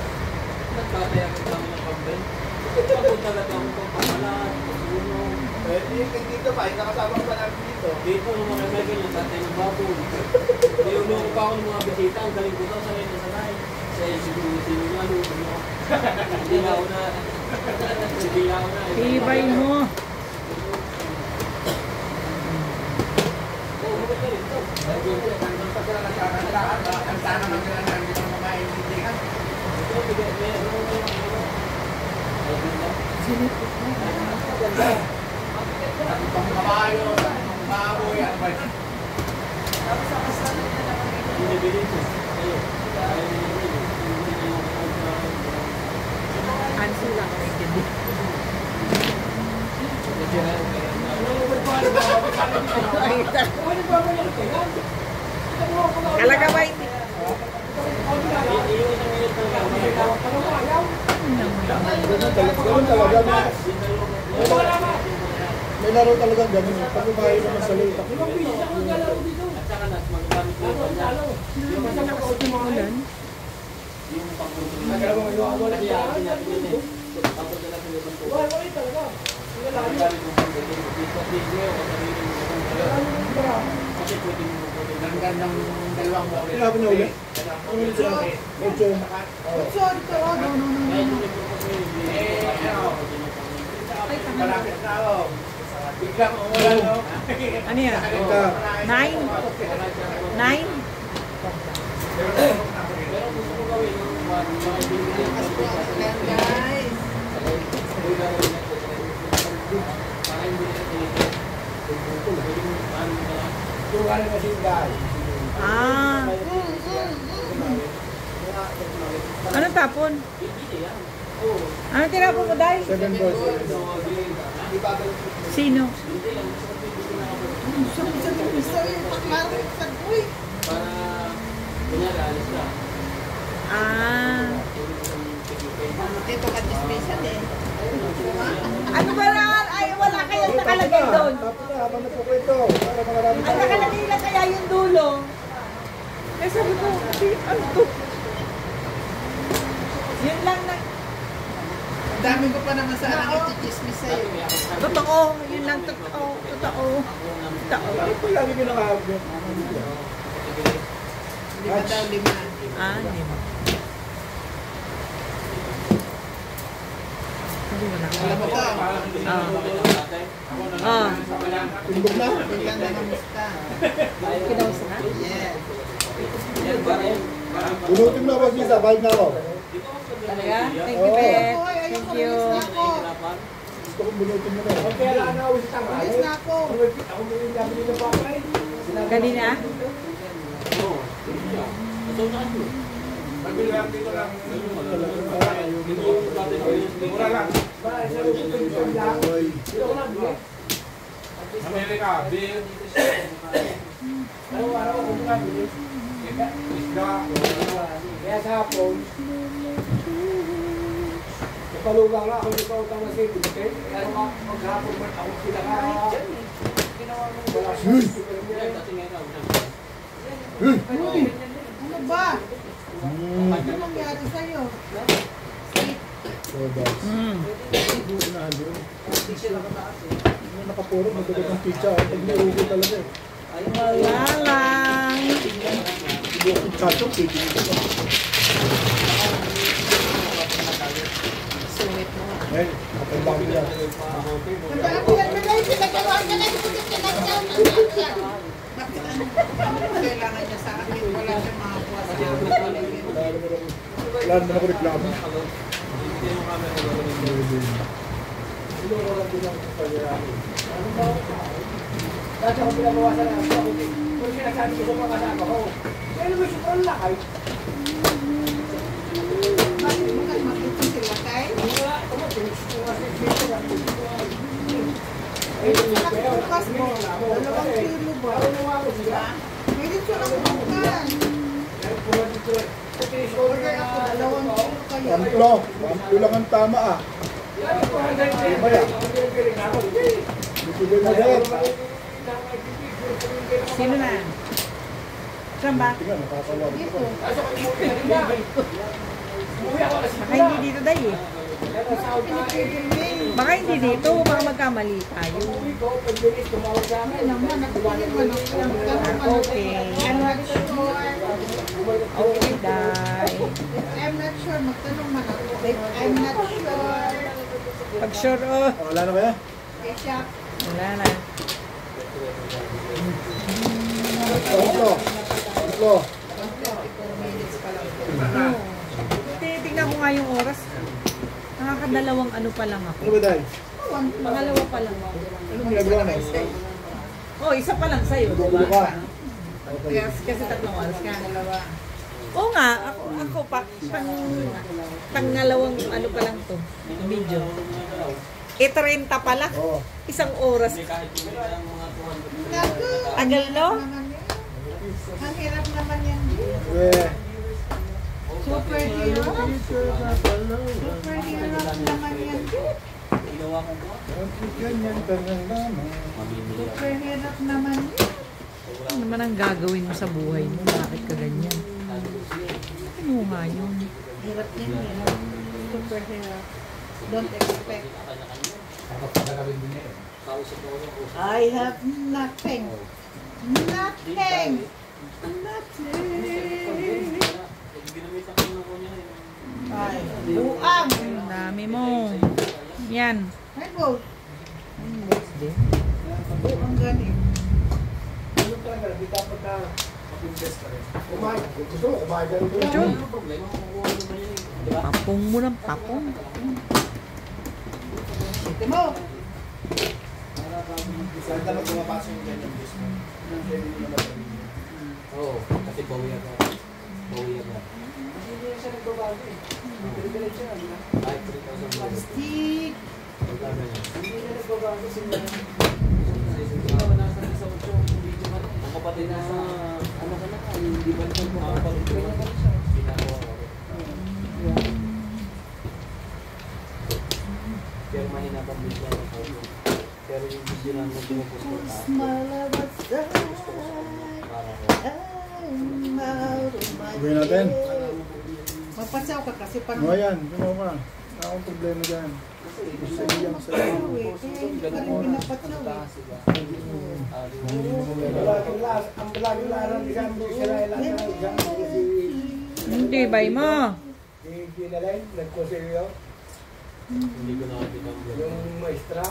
Nagkatayagan kami ng pambay. Papunta na kami kung pamalat, pagsunog. Dito pa, nakasama ko pa namin dito. Dito nung mga Michael, yung tatay ng baboy. Nilunong pa ako ng mga bisita, ang galing ko daw, sanay na sanay. Sa sino nga, hindi na ako na. Hindi na ako na. Ibay mo. Ang sana magkakaroon ng mga maintindihan. Ang kabayo, ang baboy, ano ba? Answer lang ako hindi. Talaga ba hindi? Ganun talaga. May laro talaga ganun. Pag umahay naman sa late. At saka nas, magagamit ko yung kanya. Yung pagputuloy. Kasi yakin natin yun eh. Tapos na natin yung pagputuloy. Magagamit mo pagputuloy. Dito, video, kasarili mo kung kasi pwede mo pagputuloy. Hanggang ng dalawang mo. Kailangan na uli. Medyo. Sorry ka, oh, no. Kahit yung pagputuloy, Malapit na ako. Biglang umulan, no? Ano yan? 9? 9? pero gusto ko gawin yung mga binigyan Mas po ang plan, guys. para hindi na tinito. Yung ano na siya, guys. Ah. Ano tapon? Ano tinapon mo, Day? 7 balls. Sino? Para kunyari alis ka. Ah. Dito ka dismisan eh. Ano ba naman? Ay, wala kayong nakalagay doon. Tapos na, habang nagkukwento. Para makarami Ang nakalagay lang kaya yung dulo. Eh sabi ko, ano to? Yun lang na. Ang dami ko pa naman sana i-chismis sa'yo. Totoo. Yun lang totoo. Totoo. Ito lagi ko nakahagod. Lima daw, lima. Ah, lima. Hindi mo na. Alam mo ko, Ah. Tumbog na. biglang nangamusta. Kinausap na? Yes. Bunutin mo ako, Gisa. Bayad na ako. Talaga? Thank you, Beth. Thank you. Gusto kong bunutin mo na. Kaya lang ako sa tangkay. Alis na ako. Ako din yung gabi ng papay. Kanina? Magbilang dito lang. Mura lang. Bahay sa loob ng isang lang. Oy. Dito ko lang, eh. Amerika, beer, Araw-araw ako bumabili. isda. Kaya sa hapon, napalugang na ako dito utang na city. Kaya maghapon man ako sila ka. Wala siya. Ano ba? Ano nangyari sa'yo? So guys. Ano nakapuro, magdagdag ng pizza. Pag may ugo talaga eh. Wala lang. Yung chacho, pwede nito. Sungit mo. Eh, kapag lang yan. Kailangan niya sa akin. Wala siyang makakuha sa akin. Wala naman ako reklamo. Dati ako pinabawasan na ako. Kung sinasabi ko sa mga kasama ko, kaya naman sobrang lakay. Bakit mo kayo makita sila tayo? Wala, ako pinusto kasi dito lang. Ay, nakabukas mo. 2 kilo ba? Pwede siya nakabukas. Order ako, 2 kilo kaya. Pamplo lang ang tama ah. Bibili mo din. Sino na? Saan ba? Tingnan, nakakalawag Dito. ko. Baka hindi dito dahil eh. Baka hindi dito, baka magkamali tayo. Ano naman, nakapilin mo na. Okay. I'm not sure. Okay, Day. I'm not sure. Magtanong man ako. I'm not sure. Pag sure, oh. Wala na kaya? Kaya siya. Wala na. Pamplo. Tinitignan ko nga yung oras. Nakakadalawang ano pa lang ako. Ano ba dahil? Pangalawa pa lang. Anong ginagawa mo? Oh, isa pa lang sa'yo, Gulo diba? ka. Kasi 3 oras ka. Oo nga, ako pangalawang ano pa lang to, video. 30 pala. Oo. 1 oras. Tagal, no? Ang hirap naman yan. Eh, Superhero. Superhero naman yan. ganyan ka na naman. Superhero naman yan. Ano naman ang gagawin mo sa buhay mo? Bakit ka ganyan? Ano nga yun? Hirap din yan. Superhero. Don't expect. I have nothing. Nothing. Nothing. Ay, buang. Ang dami mo. Yan. Ay, go. Buang galing. Gusto mo, kumain ka rin doon. Diyon. Papong mo ng papong. Ito mo. Saan dapat pumapasok yung ganyan gusto mo? Oo, kasi bawi ako. Bawi ako. Ay, 3,000. Stick. Ang kapatid na ano ka na, hindi ba ito makapag-ipin? Pero mahina pa video ako. Pero yung video na mo pinupost ko na. Gawin natin. Magpasaw ka kasi Ano parang yan? Ano ka? Wala akong problema dyan. Gusto niyang sa iyo. hindi ka rin pinapatsaw Ang palaging larang di ka mo sila ilan Hindi, bay mo. Ginalay, nagkonseryo, Hindi ko nakakita ang video. yung maestra.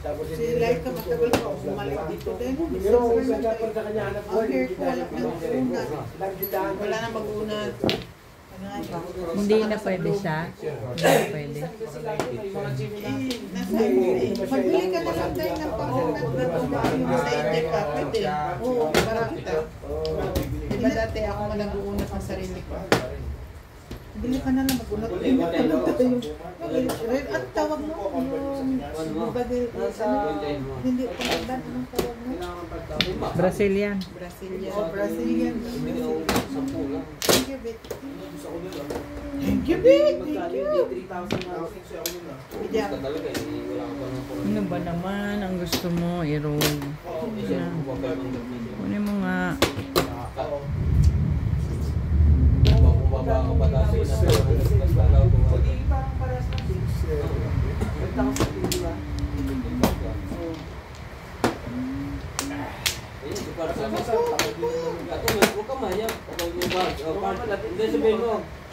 Tapos Si Laika matagal pa bumalik dito din. Pero kung saan dapat sa kanya hanap Ang hair ko wala nag-unat. nagdidaan Wala nang mag-unat. Hindi na pwede siya. Hindi na pwede. Magbili ka na lang tayo ng pang-unat na tumayo sa India ka. Pwede. Oo, para kita. Diba dati ako man nag-uunat ng sarili ko. Bili ka na lang mag-unat. At tawag mo yung bagay, hindi ko magdan anong tawag mo? Brazilian. Brazilian. Brazilian. Hindi ko 10 lang. Thank you, Bit. Thank you, Bit. Thank you. Bidya. Talaga, hindi wala ka pa ng Ano ba naman ang gusto mo, Irog? Kunin mo nga.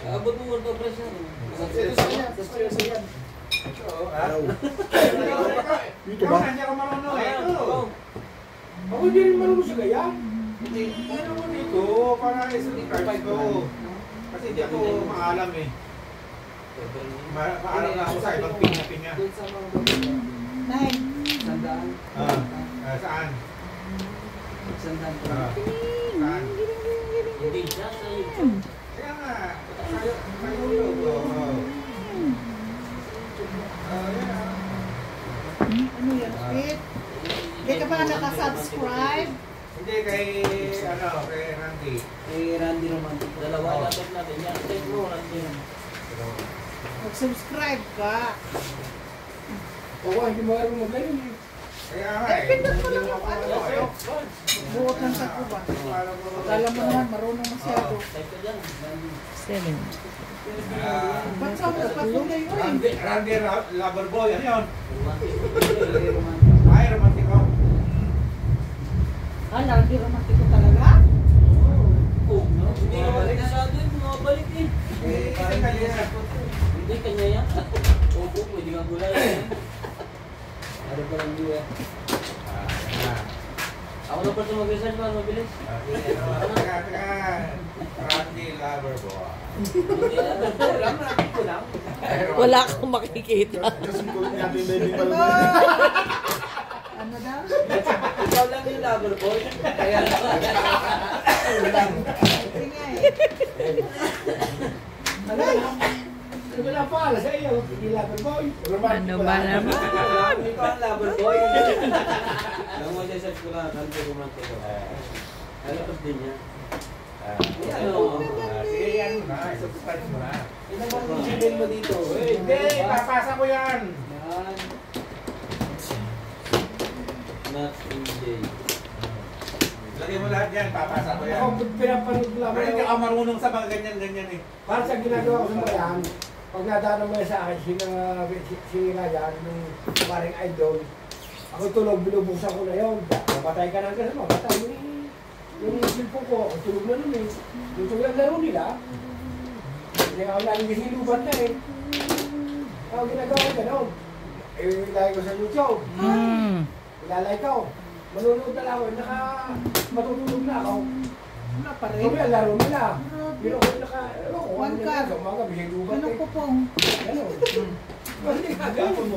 Abot mo ito, presyo. Dito ba? Ako hindi rin marunong sa gaya. Ano mo dito? Para isa ni cards ko. Kasi hindi ako maalam eh. Maalam na ako sa ibang pinya-pinya. Nine. Sandaan. Saan? Sandaan. Saan? Hindi siya sa YouTube. Kaya nga. Sa YouTube. Ano yan, Pete? Hindi ka ba nakasubscribe? Hindi kay Randy. Randy Romantic. Dalawa laptop natin yan. Check mo, Randy. Mag-subscribe ka. Oo, hindi mo alam mag-live eh. Kaya nga Eh, pindot mo lang yung ano. Buot ng sako ba? Akala mo naman, marunong masyado. Type ka dyan. 7. Ba't sa mga patuloy mo eh? Randy Loverboy. Ano yun? Romantic. Ay, romantiko. Ah, lagi romantiko talaga? Oh, hindi ka balik masyado eh. Bumabalik eh. Hindi, kanya yan. Opo, pwede kang gulay. Ano pa lang yun? Ako na pa ito mag-research ba? Mabilis. Randy Loverboy. Hindi na. Ito lang, natin ko lang. Wala kang makikita. Ano daw? Ikaw lang yung lover boy. Kaya Sige eh. Ano ba na pala sa iyo? Hindi laban boy. Ano ba naman? ikaw ang lover boy. Alam mo, research ko lang. Randy Romantic. Ano pa din niya? Ano? Sige, yan mo na. Subscribe mo na. Ilan ba ang email mo dito? Hindi, papasa ko yan. Yan. Not MJ. Lagay mo lahat yan, papasa ko yan. Ako pinapanood lang. Pero hindi ako marunong sa mga ganyan-ganyan eh. Para sa ginagawa ko sa bayan, pag natanong mo sa akin, si Ryan, yung paring idol, ako tulog, binubuksan ko na yun. Mapatay ka na kasi, mapatay mo yung silpo ko. Ako tulog na nun eh. Yung tulog na laro nila, hindi ako nalingis luban na eh. Ako ginagawa ko gano'n. Eh, ilagay ko sa YouTube. Ilalay ko. Manunod na lang ako, matutulog na ako. Wala pa rin. Kami ang laro nila. Pero ako One card. umaga, bigay lubat Anong eh. kupong? Gano'n. Hindi ka gano'n.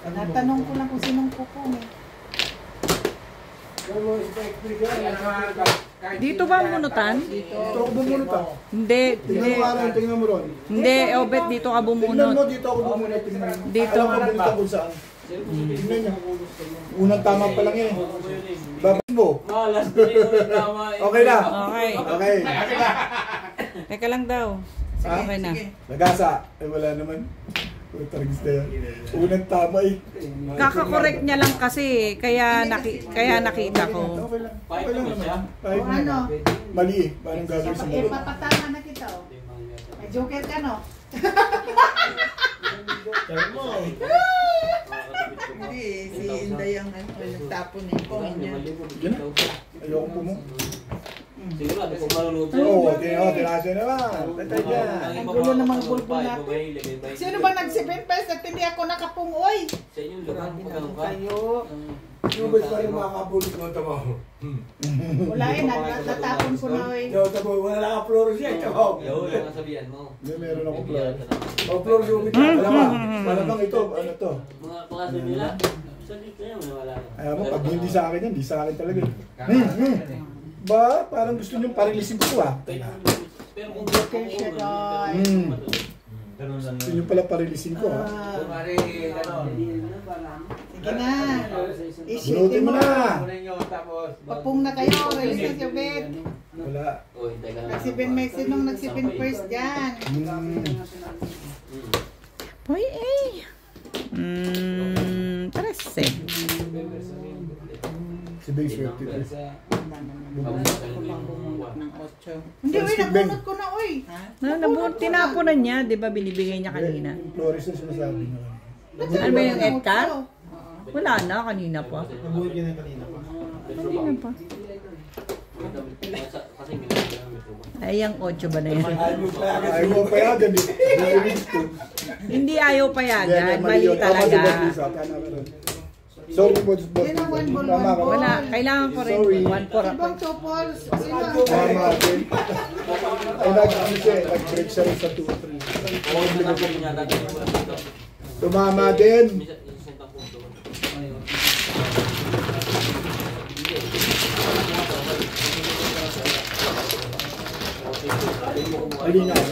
Natanong ko lang kung sinong kupong eh. Gano'n mo explain ko yan. Dito ba bunutan? Ito ako bumunot ah. Hindi, Tingnan hindi. mo araw, tingnan mo ron. Hindi, Obet, dito ka Tingnan mo, bumunot. dito ako bumunot. Tingnan mo. Dito. Alam ko bumunot kung saan. Tingnan niya. Unang tama pa lang yan. Babin mo. Malas ko yung drama. Okay na. Okay. Okay. Teka lang daw. Ha? Okay na. Nagasa. Eh wala naman. Targis na yan. Unang tama eh. Kakakorek niya lang kasi, kaya nakita ko. Okay lang. Okay lang naman. Kahit O ano? mali eh. Parang gagawin sa Eh, mga. papatama na kita oh. May joker ka no? Hindi, si Inday ang nagtapon eh. Pongin niya. Yan. Ayoko po mo. Sigurado kung marunod Oo, tinasya naman. Patay dyan. Ang gulo ng mga bulbul natin. Sino ba nag-7 pesos at hindi ako nakapungoy? Sa inyo, lugar mo ganun ka. Kayo. Lubos pa rin mga kapulis mo, tamo. Wala eh, natapon ko na eh. Yo, tamo, wala lang ka-flores yan, tamo. Yo, yung kasabihan mo. Hindi, meron ako plan. Mag-flores yung umit. Malamang ito, ano to? Mga pangaso nila. Sa dito yan, wala na. Ayaw mo, pag hindi sa akin yan, hindi sa akin talaga. Ba, parang gusto nyo parilisin ko ah. Pero kung Joker siya guys. Gusto nyo pala parilisin ko ah. Kumari, gano'n. Sige na. Bunutin Isipin mo mo. na. Kunin nyo, tapos. Papung na kayo. Release na si Obet. Wala. oh, hintay ka na. Nagsipin may sinong nagsipin first dyan. Hoy, eh. 13. Si Beng swerte. Hindi, uy, nabunot ko na, uy. Tinapunan niya, di ba binibigay niya kanina? Yung Flores na sinasabi na. Ano ba yung Edcar? Wala na, kanina pa. Kanina pa. Kasi ginagawa mo. Ay, ang 8 ba na yan? Ayaw mo pa yan, hindi. Hindi ayaw payagan, mali talaga. Sorry, boss. Yan ang one ball, Tama one ka. ball. Wala, kailangan ko rin. Sorry. 1-4 Ibang tupol. Sino? Tama din. Ay, nag-break siya rin sa 2-3. Oo, natapos niya. Tatapos mo lang dito. Tumama din. Isang punto. Malinaw.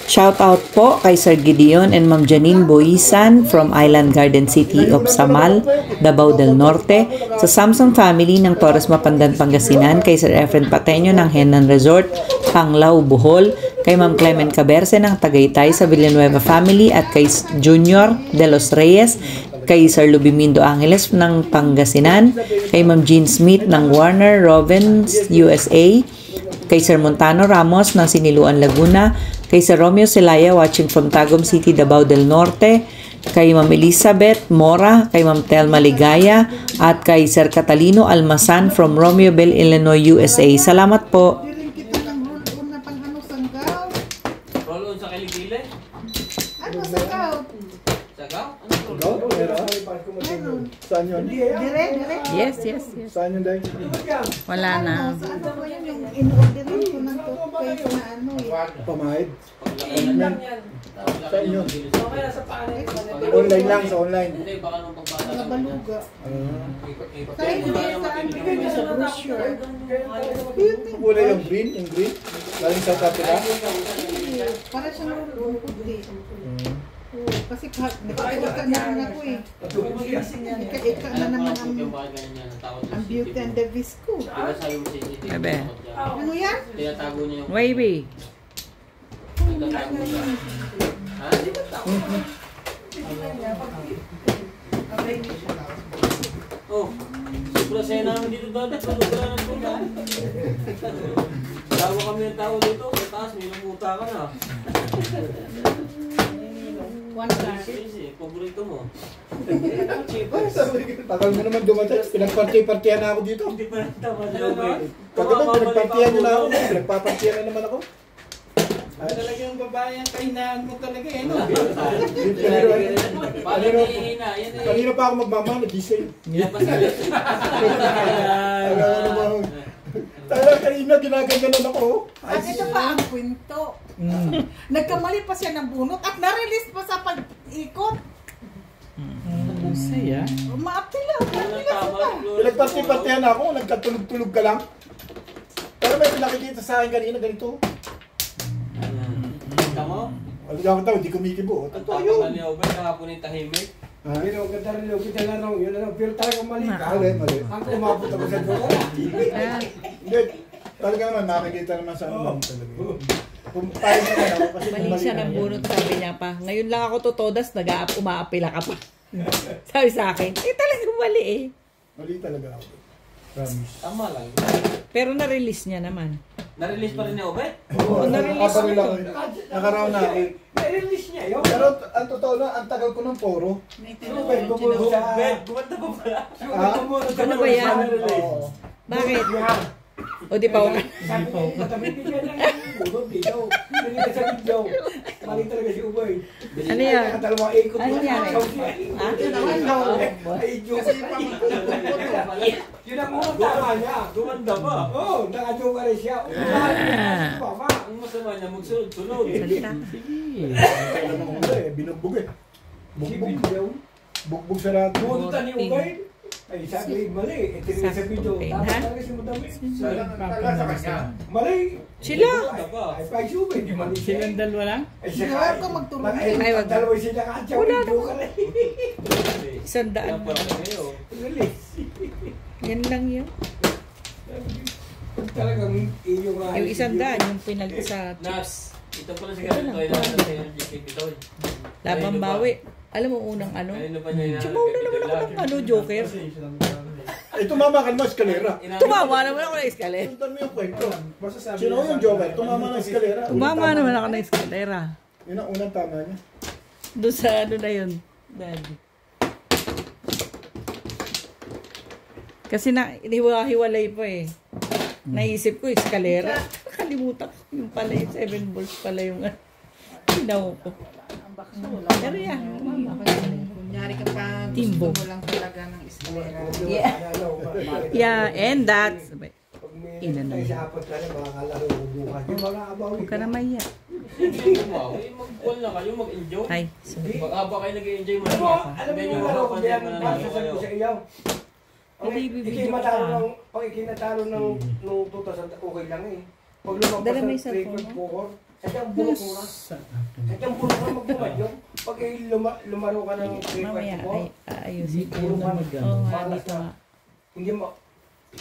Shoutout po kay Sir Gideon and Ma'am Janine Boisan from Island Garden City of Samal, Davao del Norte, sa Samsung family ng Torres Mapandan, Pangasinan, kay Sir Efren Pateño ng Henan Resort, Panglao, Bohol, kay Ma'am Clement Caberce ng Tagaytay sa Villanueva family at kay Junior de los Reyes, kay Sir Lubimindo Angeles ng Pangasinan, kay Ma'am Jean Smith ng Warner Robins, USA, kay Sir Montano Ramos ng Siniluan, Laguna, kay Sir Romeo Celaya watching from Tagum City, Davao del Norte, kay Ma'am Elizabeth Mora, kay Ma'am Telma Ligaya, at kay Sir Catalino Almasan from Romeoville, Illinois, USA. Salamat po. Dirin kita ng roll-on na pang ano, sanggaw. Roll-on sa kiligili? Ano sanggaw? Sagaw? Go, meron. Meron. Saan yun? Dire. Yes. Saan yun, Day? Wala na. Sa ano ba yun yung in-orderin ko ng toothpaste na ano eh. Pamahid? Lang yan. Saan yun? Okay na sa paanay. Online lang, sa online. Hindi, baka nung pagbata. Mga baluga. Ikot Kahit yan. hindi sa amin, sa brochure. Kulay yung green, galing sa kapila. Para siyang roll-on puti. Oo, kasi nakikita naman ako eh. Ika na naman ang beauty and the beast ko. Ebe. Ano yan? Tinatago niya yung... Wavy. Tinatago niya. Ha? Oh, sobra saya namin dito dati. Sobra ng puta. Tawa kami ng tao dito. Sa taas, may namuta ka na. One star. Easy, paborito mo. Tagal mo naman dumating. Pinagparty-partiyan na ako dito. Hindi pa rin tama siya. Kagabi, pinagpartiyan nyo na ako. Pinagpapartiyan na naman ako. Talagang babae ang kahinaan mo talaga eh, no? Paano hihina? Yan eh. Kanina pa ako magmamahal, gising. Talagang kanina ginaganyanan ako. At ito pa ang kwento. Nagkamali pa siya ng bunot at na-release pa sa pag-ikot. Saya. Umaapila sila. Pinagparty-partiyan na ako, nagkatulog-tulog ka lang. Pero may pinakikita sa akin kanina, ganito. Tama? Wala ka tao, hindi kumikibo. Ang Totoo tapang yun. na niya, Obay, kahapon yung tahimik. Pero ganda rin yung kita lang, yun lang. Pero talagang mali ka. Mali. Ang umabot ako sa doon. Hindi, talaga naman, makikita naman sa ano talaga. Kung tayo naman ako, kasi Mali siya ng bunot, sabi niya pa. Ngayon lang ako tutodas, umaapila ka pa. Sabi sa akin, talagang mali eh. Mali talaga ako. Promise. Tama lang. Pero na-release niya naman. Na-release pa rin niya, Obay? Oo, na-release pa rin ako. Nakaraw na ako. May-release niya yun. Pero ang totoo na, ang tagal ko ng poro. Bumulong bumulong sa... Gumanda pa pala. Bumulong sa... Ano ba yan? Oo. Bakit? O di pa ako. Sabi ko, matabibigyan lang yung bunot dito. Hindi ka sa video. Mali talaga si Uboy. Ano yan? Dalawang ikot. Ano yan? Ay, joke. Yun ang unang tama niya. Gumanda pa. Oo, nakajoke ka rin siya. Ang masama niya, magsunod-sunod. Salita. Kailan mo binugbog eh. Bugbog. Bugbog sa lahat. Bunutan ni Uboy. Ay, sabi, mali. Ito rin sa video. Tama talaga si Madami. Mali. Sila. Ay, pa si Uboy. Di mali siya. Silang dalawa lang? Ay, siya Huwag ka magtulog. Ay, wag. Dalawa sila ka. Wala Video ka rin. Isang daan. Yan pa rin kayo. Release. Yan lang yun. Talagang iyo nga. Yung isang daan, yung pinalito sa chips. Nas, ito pala si Ganito ay nasa sa'yo ng GKP Toy. Labang bawi. Alam mo unang ano? Kanino pa niya Sumauna naman ako ng ano, Joker. Ay, tumama ka naman eskalera. Tumawa naman ako ng eskalera. Sundan mo yung kwento. Sino yung Joker? Tumama ng eskalera. Tumama naman ako ng eskalera. Yun ang unang tama niya. Doon sa ano na yun, Daddy. Kasi hiwalay pa eh. Naisip ko, eskalera. Nakalimutan ko yung pala yung 7 balls pala yung ginawa ko. Pero yan, mama. Kunyari ka pa, Timbo. gusto mo lang talaga ng eskalera. Yeah, and that's... Ina na Ay, yun. sa apat lang, mga kalaro bubukas. Yung mga abaw. Huwag ka na maiya. Mag-call na kayo, mag-enjoy. Ay, sorry. Pag-aba kayo nag-enjoy mo. Ano, alam mo yung laro, kaya masasabi ko sa iyo. Pag ikinatalo ng 2,000, okay lang eh. Pag lumagpas Dala mo ng yung cellphone 3.4, Sadyang bulok mo na. Sadyang bulok na magbumadyong. Pag lumaro ka ng Mamaya, ayusin ko. Puro ka Oo nga, dito nga. Hindi mo.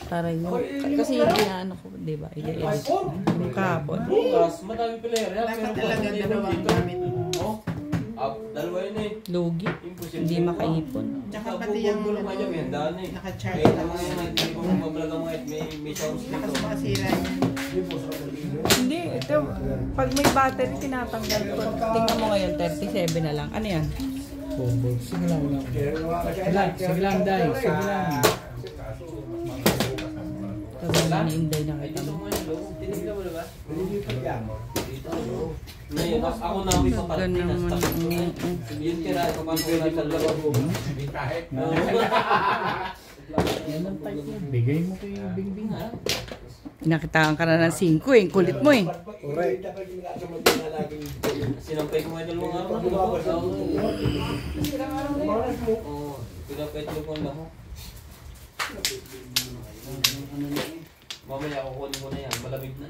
Para yun. Kasi ano ko, di ba? I-edit. Yung kahapon. Bukas, madami pala yan. Dapat talaga dalawang gamit. Dalawa yun eh. Lugi. Hindi makaipon. Tsaka pati yung naka-charge lang. May sounds Lakas dito. makasira niya. Hindi, ito, pag may battery, tinatanggal ko. Tingnan mo ngayon, 37 na lang. Ano yan? Sige lang, Day. Sige lang. Tapos naniinday na kita mo. Tinignan mo na ba? Nililipat yan. Ngayon, ako na may paparating na naman, stock. Yun kira, kapag ko na sa laro. Yan ang type mo. Bigay mo kay Bingbing. Pinakitaan ka na ng 5 eh. Kulit mo eh. Correct. Sinampay ko mga dalawang araw. Oo, pinapet ko na ako. Mamaya kukunin ko na yan, malamig na.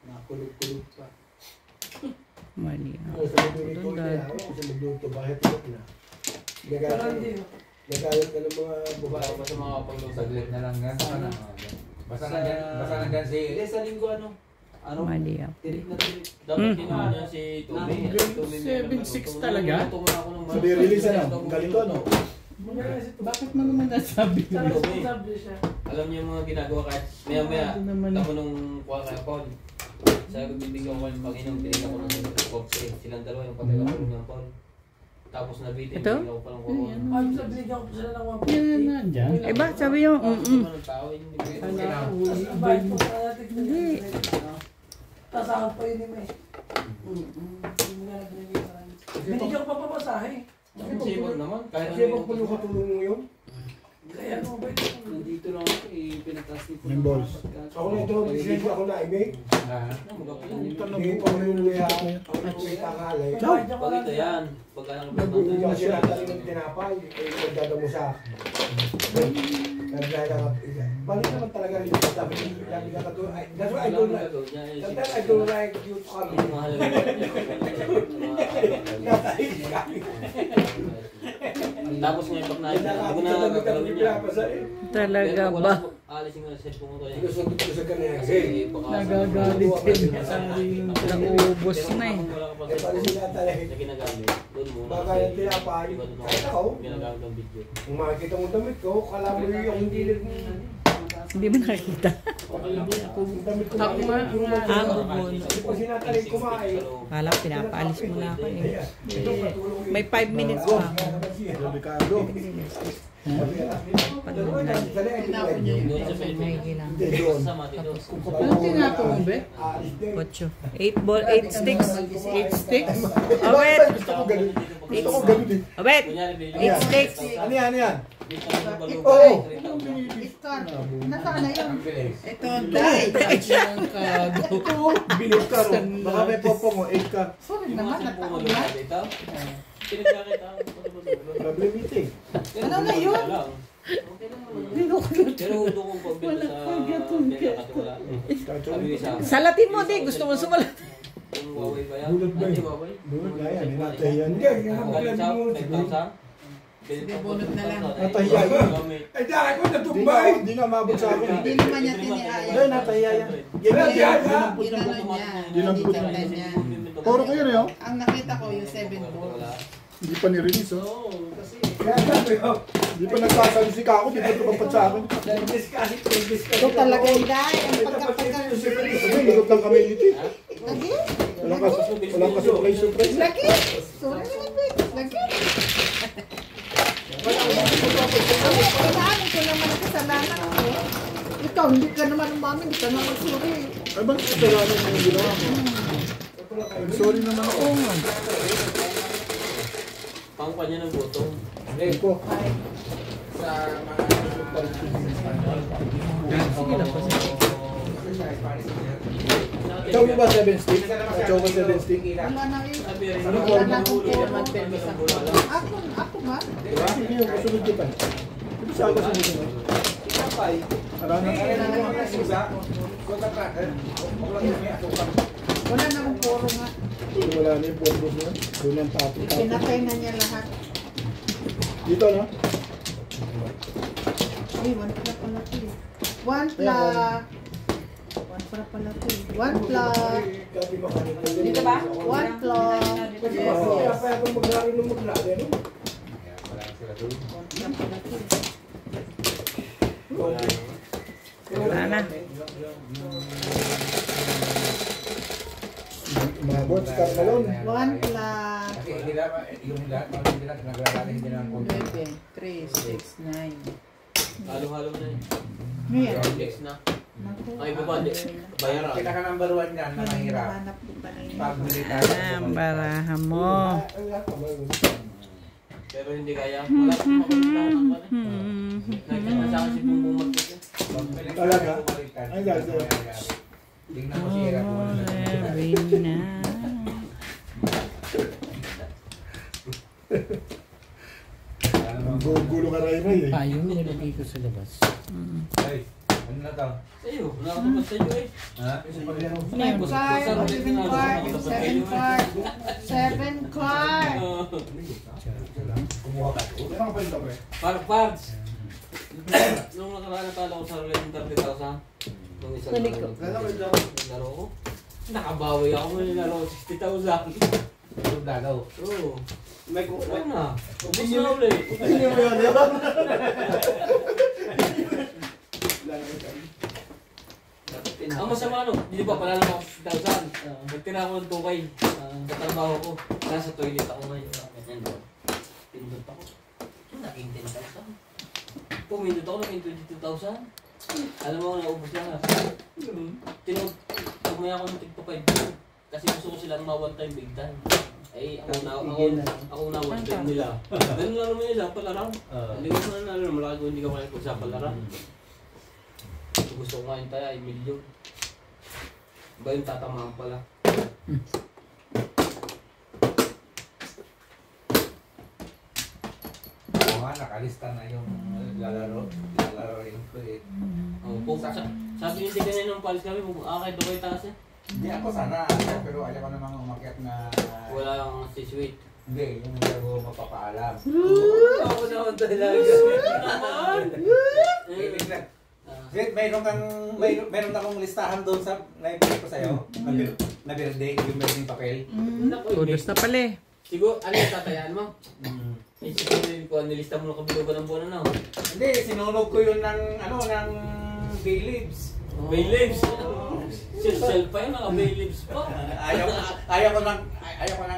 Nakulog-kulog pa. Mali. Sa magluto na ako, sa magluto, bakit na? Nagalit ka ng mga babae. Basta mga paglusag. Saglit na lang gan. Basta na gan si... Hindi, sa linggo ano? Mali ako. Tirik na tirik. Dapat kinuha niya si Tommy. 7-6 talaga? Sabi release na. Ganito ano? Bakit mo naman nasabi ko? Alam niya yung mga ginagawa kahit maya-maya. Ito naman. Tamo nung kuha kaya Paul. Sabi ko bibigyan ko yung Panginoon. Tinignan ko ng boxe. Silang dalawa yung pagkakapulong ng Paul. Tapos nabitin. Ito? Tinignan ko palang corona. Yan nandyan. Eh ba, sabi niyo, Hindi. Tapos ako pa yun eh. Binigyan ko pa pamasahe. Sipag naman. Kahit Kasi pag puno ka tulong mo yun, Kaya ano ba ito? nandito lang ako eh. Pinataas ni Yung balls. ako na ito, business ako na imig. Hindi pa ko yung luya, ako na may tangalay. Pag ito yan. Pag anong Hindi ako sila tayo ng tinapay, eh, nagdada mo sa nagdada ka. Balik naman talaga rin yung sabi lagi ka katulad. That's why I don't like, sometimes I don't like you to come in. Natahid kami. Tapos ngayon pag nakita, hindi ko na gagawin niya. talaga ba? Alisin ko na sa cellphone ko yan. Sinusundot ko sa kanila. Kasi baka Nagagalit din. Sabi yung Naubos na eh. Eh, pala sila talaga. na ginagamit. Doon muna. Baka yung tinapay, Iba doon kahit ako, ginagamit ang video. kung makikita mo damit ko, kala mo yung hindi Hindi mo nakikita. yung damit ko. Ako nga, Hindi ko sinatalig kumain. Kala ko pinapaalis mo na ako eh. Ito, patulong yun. May 5 minutes pa. Ricardo. Paglunan. Tinapon niya yun. Doon sa cellphone. Nakikilang. Hindi doon. Kasama dito. anong tinapon mo, Be? 8 sticks. 8 sticks? Obet! Gusto ko ganun. Gusto ko ganun eh. Obet! Kunyari, bili 8 sticks. Ano yan? Ano yan? Oo. Scar. Nasaan na yun? Ito, dai. Ang kago. Bilip ka ro. Baka may popo mo. 8 ka. Sorry naman, nataon na. Problem meeting. Ano na yun? Pero doon kong pagbenta sa pinakatiwala. Sabi ko sa Salatin mo, di. Gusto mo sumalat. kung Huawei ba yan? Bulot ba Hindi, yun? Huawei. Bulot na yan. Hinatay yan. Hindi, yung Ang mga galing sa pinag-iwan. 5,000? Bunot na lang. Natahiya yun. Ay, dahil ko Hindi natumbay. nga, hindi nga mabot sa akin. Hindi naman niya tiniaya. Hindi, natahiya yan. Yan, yan, ha? Ginano niya. Dinampot Hindi niya. niya. Puro ko yun eh. oh. Ang nakita ko yung 7 balls. Hindi pa ni-release oh. Kaya sabi ko, Hindi pa nagsasalisi ka ako. Hindi pa tumapat sa akin. discuss it, discuss Ito it. talaga yung dai. Ang Sabi, pagkapagka. likot lang kami iti. Lagi? Walang kasurprise surprise. Lagi? Sorry naman, wait. Lagi? Kailangan ko naman ang kasalanan ko. Ikaw, hindi ka naman umamin. Hindi ka naman sorry. Ay, bakit kasalanan mo yung ginawa mo? I'm sorry naman ako. Pangpanya ng boto. Eko. Sa mga... Sige lang po. Chow mo ba 7 stick? Chow ko 7 stick? Wala na eh. Ano po? Wala na akong puro. Ako ba? Sige, kasunod kita. Ito sa ako sunod mo. Marami na Wala na akong puro nga. wala na yung puro niya. Doon ang tapos. Pinatay na niya lahat. Dito, no? Ay, one pala pala ito eh. One pla. One pala pala ito eh. One pla. Dito ba? One pla. Yes, Kaya yes. pa ako maglaro ng maglaro. Ano? One pla pala ito eh. Wala na. Umabot sa Carmelon. One pla. Kasi yung lahat, hindi na naglalaki, hindi na 11, 3, 6, 9. Halo-halo na yun. Ngayon. Next na. Naku. Ay, babandi. Bayaran. Pinaka-number 1 yan na mahirap. Hanap ko pa na yun. Pagbili tayo. Ang barahan mo. Pero hindi kaya. Wala akong makulitan ng pala. Nakita sa akin si Bumbong Marquez. Talaga? Ay, gasa. Tingnan mo si Era kung ano na. Every night. Gulo ka ray-ray eh. Ayun, nilagay ko sa labas. Ay, ano na to? Sa'yo. Nakatapos sa'yo eh. Ha? 9 card, 11 card, 7 card, 7 card. Kumuha ka. Meron ka pa yung tope? Parts. Nung nakaraan natalo ko sa roulette ng 30,000. Nung isang laro ko. Nakabawi ako may nilaro ko 60,000. Yung dalaw. Oo. May kuha na. Ubus na ulit. Hindi mo yun, di ba? Ang masama no, di ba pala lang ako 60,000. Nagtira ako ng tukay sa trabaho ko. Nasa toilet ako ngayon. Ganyan doon. Pindot ako. Naging 10,000. Pumindot ako naging 22,000. Alam mo, naubos lang ha. Tumaya ako ng TikTok 5. Kasi gusto ko silang ma-one time big time. Eh, ako na one time nila. Ganun lang naman yun sa palaran. Hindi ko na alam, malaki ko hindi ka makikita sa palaran. Gusto ko nga yung taya, ay milyon. Ba yung tatamaan pala? Oo nga, nakalista na yung lalaroin ko eh. Sabi niya tignan nung palis kami, akay doon kayo taas eh. Hindi ako sana, pero ayaw ko namang umakyat na... Wala kang sisweet. Hindi, yung hindi ako mapapaalam. Ako naman talaga. Naman! Wait, mayroon akong listahan doon sa naibigay ko sa'yo na birthday, yung birthday papel. Kudos na pala eh. Siguro, ano yung tatayaan mo? Eh, siguro yung kung nilista mo na kabilugan ng buwan na. Hindi, sinunog ko yun ng, ng bay leaves. Bay leaves? Sel pa yun, mga bay leaves pa. Ayaw ko ng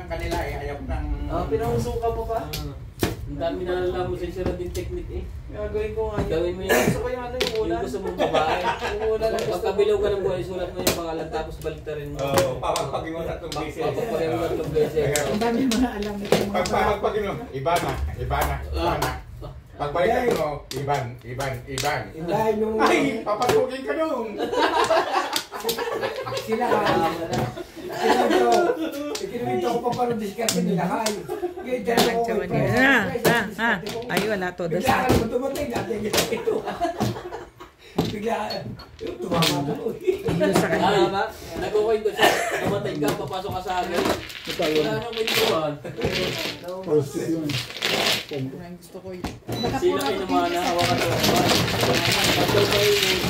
kanila eh, ayaw ko ng... Pinahusuka mo pa? Ang dami na alam mo sa isara din technique eh. Gagawin ko nga yun. Gawin mo yun. Gusto ko yung ano yung ulan. Yung gusto mong babae. Yung ulan lang gusto ko. Pagkabilaw ka ng buhay, sulat mo yung pangalan tapos baliktarin mo. Oo, papagpagin mo 3 beses. Papagpagin mo 3 beses. Ang dami mga alam nito mga Pagpapagpagin mo, iba na. Pagbalikan mo, iban. Dahil nung... Ay, papasugin ka nung! Sila daw. Ikinuwento ko pa paano diskarte nila. Ay, Ay, wala to. Bigla ka naman dumating natin ito. Bigla, tumama na. Sa kanya. Ba? Nagkukwento siya. Namatay ka, papasok ka sa akin. Wala nang kwentuhan. gusto ko yun. Sino kayo naman na hawakan ko? Pagdaw pa yun.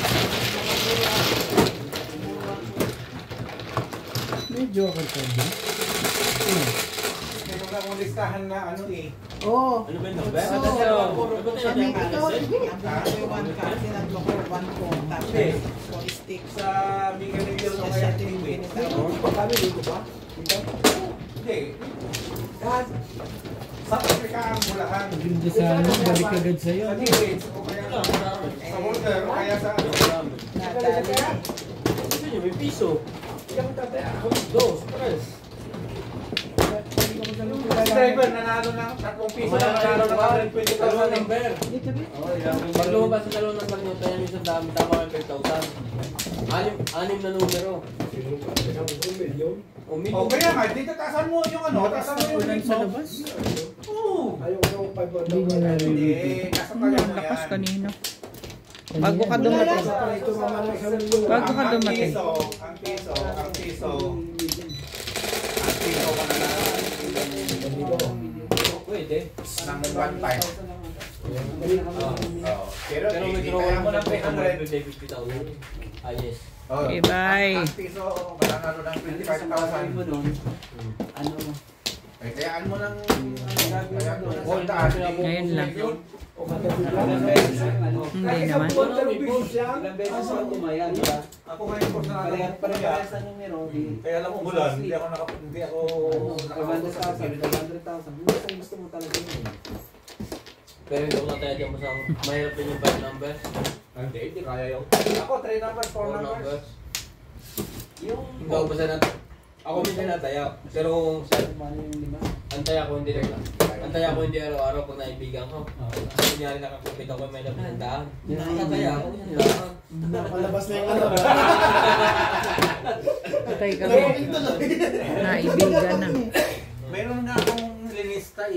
Medyo ako sa Meron akong listahan na eh. Oo. Ano ba yung number? Kami ito, hindi. One card, sinadlo ko, one phone, tapos four stick. Sa Miguel de Villar kaya TV. Kami dito ba? Hindi. Sa Africa ang Bulacan. Ganda sa ano, balik agad sa'yo. Sa Tiwits, o kaya sa Walter, o kaya sa Nadali. Gusto nyo, may piso. Ikaw tataya. 2, 3. Si driver nanalo ng 3 piso na nanalo ng 120,000 number. Pag lumabas sa dalawang number nyo, tayo yung dami, tama kayo 5,000. Anim na numero. O kaya nga, dito tasan mo yung ano, tasan mo yung ring mo. Oo. Ayaw ko 500. Hindi, nasa pala mo Lakas yan. kanina. Bago ka dumating. Bago ka dumating. Ang piso ka na lang. Pwede. Nang 1 time. Pero may hindi draw kaya mo ng 350,000. 300. Ah, yes. Okay, bye. Ang piso, mananalo ng 25,000. Ay, kayaan mo ng Ngayon lang. Hindi naman. Ako ngayon po sa kaya lang umulan, hindi ako Pero hindi ko na tayo dyan masang mahirap din yung 5 numbers. Hindi kaya yung ako 3 numbers, 4 4 numbers. numbers. Hindi ako basta ako minsan nataya. Pero kung antaya ko hindi araw-araw pag naibigan ko. Kunyari nakakupit ako may napinandaan. Nakakataya ako. Nakalabas na yung ano. Patay kami. Naibigan na. Meron nga akong linista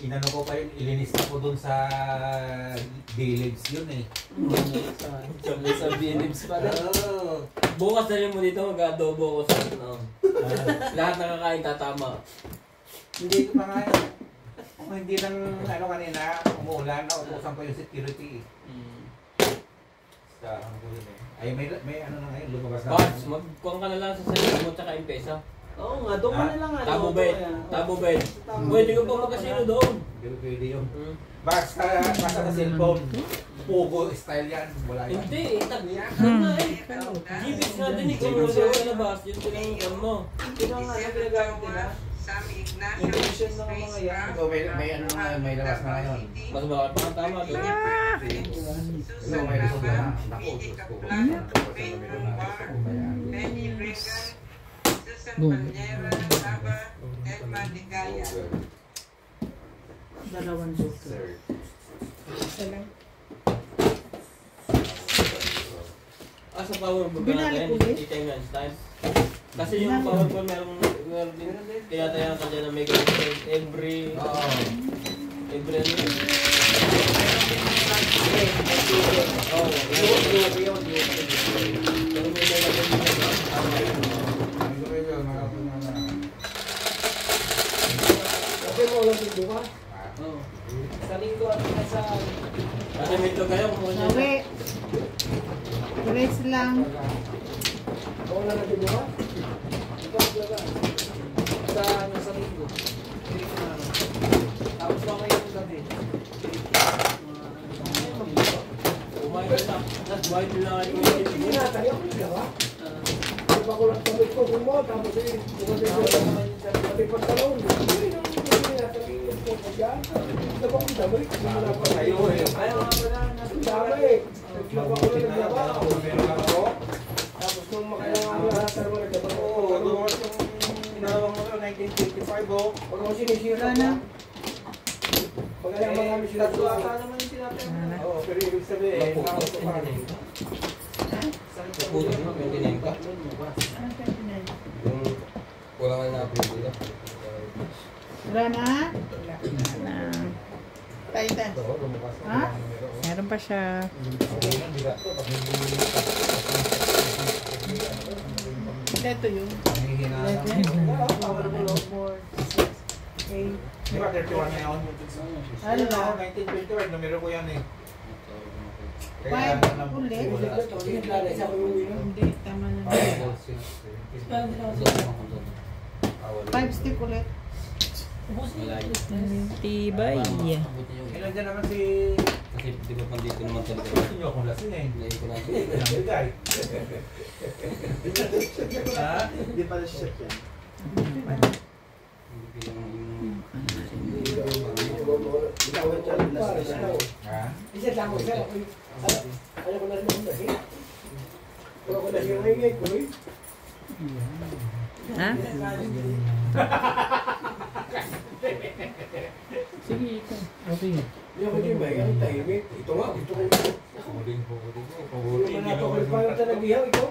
inano ko pa yun, ilinista ko dun sa D-Libs yun eh. Sa B-Libs pala. Bukas na rin mo dito mag-adobo ko sa ano. Lahat nakakain tatama. Hindi ko pa nga yun. Kung hindi lang ano kanina, umuulan, nautusan ko yung security eh. Sa ang gawin eh. Ay may ano na ngayon, lumabas na. Bats, magkuhan ka na lang sa sarili mo tsaka impesa. Oo nga, doon ka na lang. Tabo bet. Pwede ko pa magkasino doon. Pero pwede yun. Basta sa cellphone. Pogo style yan. Wala yan. Hindi, ano eh. Gibis nga din ikaw mo sa labas. Yun tinanong mo. Ito nga, ano ginagamit nila? Intuition ng mga yan. Ito may ano na ngayon, may labas na ngayon. Mas bakit pa ang tama doon. Ito may result na. Naku, gusto ko. Penny Regan, Susan Palmera, Saba, Edma Ligaya. Dalawang joker. Sa power book na natin, i-time time. Kasi yung power book meron din, tinatayan ka dyan na may ganyan every ano Sa linggo at sa... kasi may ito kayo kung ano Nawi. Rest lang. Oo na nagbubuha? Ito ang laga. Sa linggo. Tapos mamaya yung gabi. kumain ka na. Nag-white na kayo. Hindi na, tayo ko nagawa. Di ba ko lang sabit ko kung mo, tapos pati pagtalong. Hindi na, ko pa dyan. Di ba kung dami? Hindi mo na pa tayo eh. Ayaw nga pala. Dami. Naglawa ko lang naglawa. Tapos nung makailangan ang lahat, tayo naglawa ko. Inawang mo ito, 1955 oh. Huwag mo sinisira na. Pagkaya mga sila Tatlo ata naman yung tinatay. Oo, pero ibig sabihin, Puto mo, maintindihan ka. Yung wala ka na napili. Wala na? Na. Titan. Ha? Meron pa siya. Ito yun. Di ba 31 na yun? Ano na? 1921, numero ko yan eh. Five ulit. Hindi, tama na. 5 stick ulit. Tibay. Ilan dyan naman si... Kasi di ba pandito naman talaga. Gusto nyo akong lasing eh. Hindi ko na. Hindi ka nang bigay. Ha? Hindi pala siya yan. Ha? Isa lang ko siya. Ayaw ko na rin ang dahil. Ayaw ko na siya ngayngay ko eh. Ha? Sige, ito. Okay. Hindi ako din ba? Ang tahimik. Ito nga, gusto ko. Huling po. Hindi naman ako parang talagihaw ito.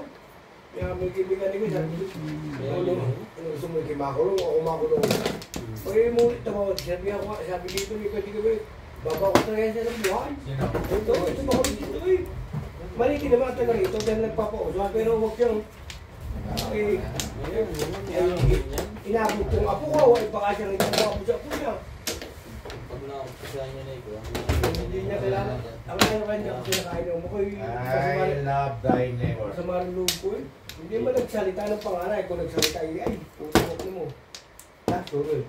Kaya may kaibigan ko sabi ko, ano gusto mo makulong o makulong? Pag mo tumawag, sabi dito, may pwede kami, babaw ko talaga siya ng buhay. Ito makulong dito eh. Maliki naman ang taga rito dahil nagpapauswa, pero huwag yung inabot yung apo ko, ay baka siya rin yung apo sa apo niya. Pag nakapagpasahan niya na ito, Hindi niya kailangan. Ang kanya kasi nakain mo ko I love thy neighbor. sa marulog ko eh. Hindi mo nagsalita ng pangalan. Kung nagsalita ay, putok mo. Sorry.